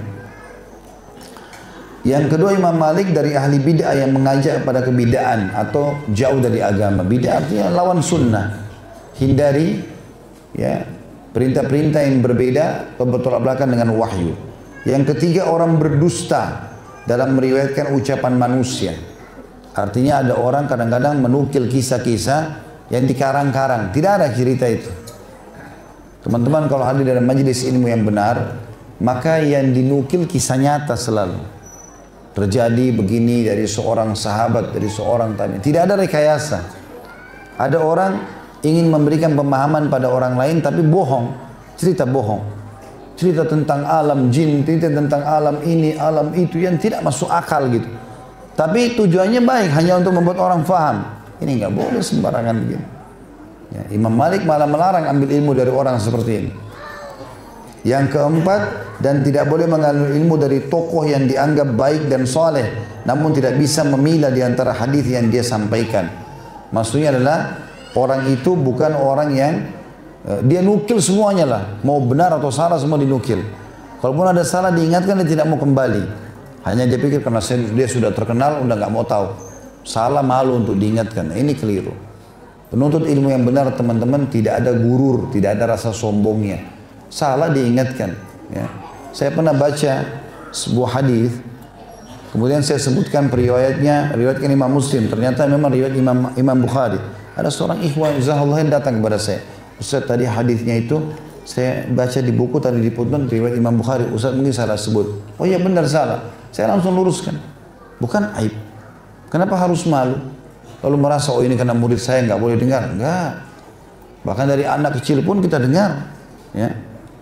Yang kedua, Imam Malik dari ahli bid'ah yang mengajak pada kebid'ahan atau jauh dari agama. Bid'ah artinya lawan sunnah. Hindari ya perintah-perintah yang berbeda atau bertolak belakang dengan wahyu. Yang ketiga, orang berdusta dalam meriwayatkan ucapan manusia. Artinya ada orang kadang-kadang menukil kisah-kisah yang dikarang-karang. Tidak ada cerita itu. Teman-teman kalau hadir dalam majelis ilmu yang benar, maka yang dinukil kisah nyata selalu. Terjadi begini dari seorang sahabat, dari seorang tabi'in. Tidak ada rekayasa. Ada orang ingin memberikan pemahaman pada orang lain tapi bohong. Cerita bohong. Cerita tentang alam jin, cerita tentang alam ini, alam itu yang tidak masuk akal gitu. Tapi tujuannya baik, hanya untuk membuat orang faham. Ini nggak boleh sembarangan begini. Ya, Imam Malik malah melarang ambil ilmu dari orang seperti ini. Yang keempat, dan tidak boleh mengambil ilmu dari tokoh yang dianggap baik dan soleh, namun tidak bisa memilah di antara hadis yang dia sampaikan. Maksudnya adalah orang itu bukan orang yang dia nukil semuanya lah, mau benar atau salah semua dinukil. Kalaupun ada salah diingatkan, dia tidak mau kembali. Hanya dia pikir karena dia sudah terkenal, udah nggak mau tahu. Salah malu untuk diingatkan. Ini keliru. Penuntut ilmu yang benar teman-teman tidak ada gurur, tidak ada rasa sombongnya. Salah diingatkan. Ya. Saya pernah baca sebuah hadis, kemudian saya sebutkan periwayatnya, riwayatkan Imam Muslim. Ternyata memang riwayat Imam Bukhari. Ada seorang ikhwan Zahullah yang datang kepada saya. Ustaz, tadi hadisnya itu saya baca di buku tadi di Putman riwayat Imam Bukhari. Ustaz mungkin salah sebut. Oh iya benar salah. Saya langsung luruskan. Bukan aib. Kenapa harus malu? Lalu merasa oh ini karena murid saya nggak boleh dengar. Enggak. Bahkan dari anak kecil pun kita dengar. Ya.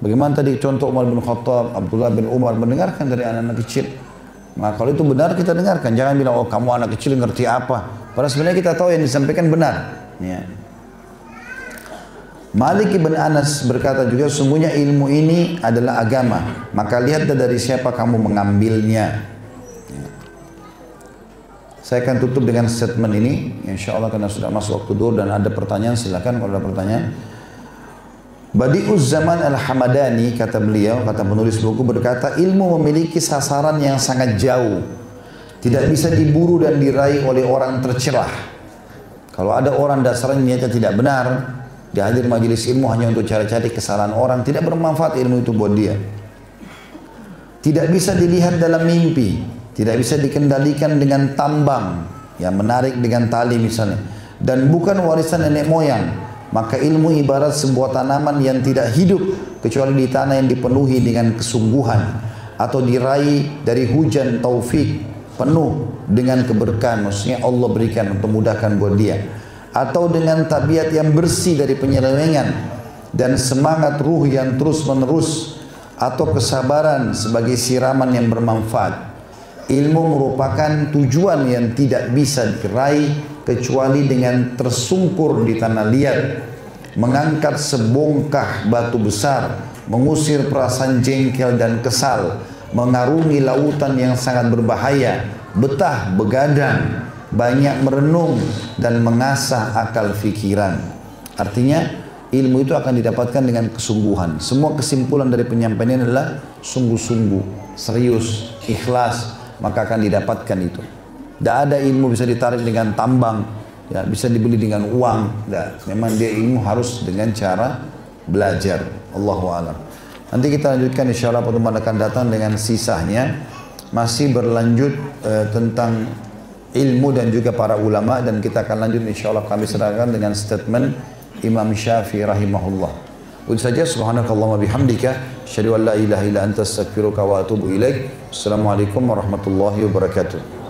Bagaimana tadi contoh Umar bin Khattab, Abdullah bin Umar mendengarkan dari anak-anak kecil. Nah kalau itu benar kita dengarkan. Jangan bilang oh kamu anak kecil ngerti apa. Padahal sebenarnya kita tahu yang disampaikan benar. Ya. Malik ibn Anas berkata juga, sungguhnya ilmu ini adalah agama. Maka lihatlah dari siapa kamu mengambilnya. Ya. Saya akan tutup dengan statement ini. Insya Allah karena sudah masuk waktu duhur dan ada pertanyaan, silakan kalau ada pertanyaan. Badi'uz Zaman Al-Hamadani, kata beliau, kata penulis buku, berkata, ilmu memiliki sasaran yang sangat jauh. Tidak bisa diburu dan diraih oleh orang tercelah. Kalau ada orang dasarnya niatnya tidak benar, dia hadir majelis ilmu hanya untuk cari-cari kesalahan orang, tidak bermanfaat ilmu itu buat dia. Tidak bisa dilihat dalam mimpi, tidak bisa dikendalikan dengan tambang, yang menarik dengan tali misalnya, dan bukan warisan nenek moyang. Maka ilmu ibarat sebuah tanaman yang tidak hidup kecuali di tanah yang dipenuhi dengan kesungguhan atau diraih dari hujan taufik penuh dengan keberkahan, maksudnya Allah berikan untuk memudahkan buat dia, atau dengan tabiat yang bersih dari penyelewengan dan semangat ruh yang terus menerus, atau kesabaran sebagai siraman yang bermanfaat. Ilmu merupakan tujuan yang tidak bisa diraih kecuali dengan tersungkur di tanah liat, mengangkat sebongkah batu besar, mengusir perasaan jengkel dan kesal, mengarungi lautan yang sangat berbahaya, betah begadang, banyak merenung dan mengasah akal fikiran. Artinya ilmu itu akan didapatkan dengan kesungguhan. Semua kesimpulan dari penyampaian ini adalah sungguh-sungguh, serius, ikhlas, maka akan didapatkan itu. Tidak ada ilmu bisa ditarik dengan tambang, ya, bisa dibeli dengan uang. Tidak. Memang dia ilmu harus dengan cara belajar. Allahu a'lam. Nanti kita lanjutkan insyaallah pertemuan akan datang dengan sisanya. Masih berlanjut tentang ilmu dan juga para ulama, dan kita akan lanjut insyaallah kami serahkan dengan statement Imam Syafi'i rahimahullah. Itu saja. Subhanakallahumma bihamdika asyhadu an la ilaha illa anta astaghfiruka wa atubu ilaik. Assalamualaikum warahmatullahi wabarakatuh.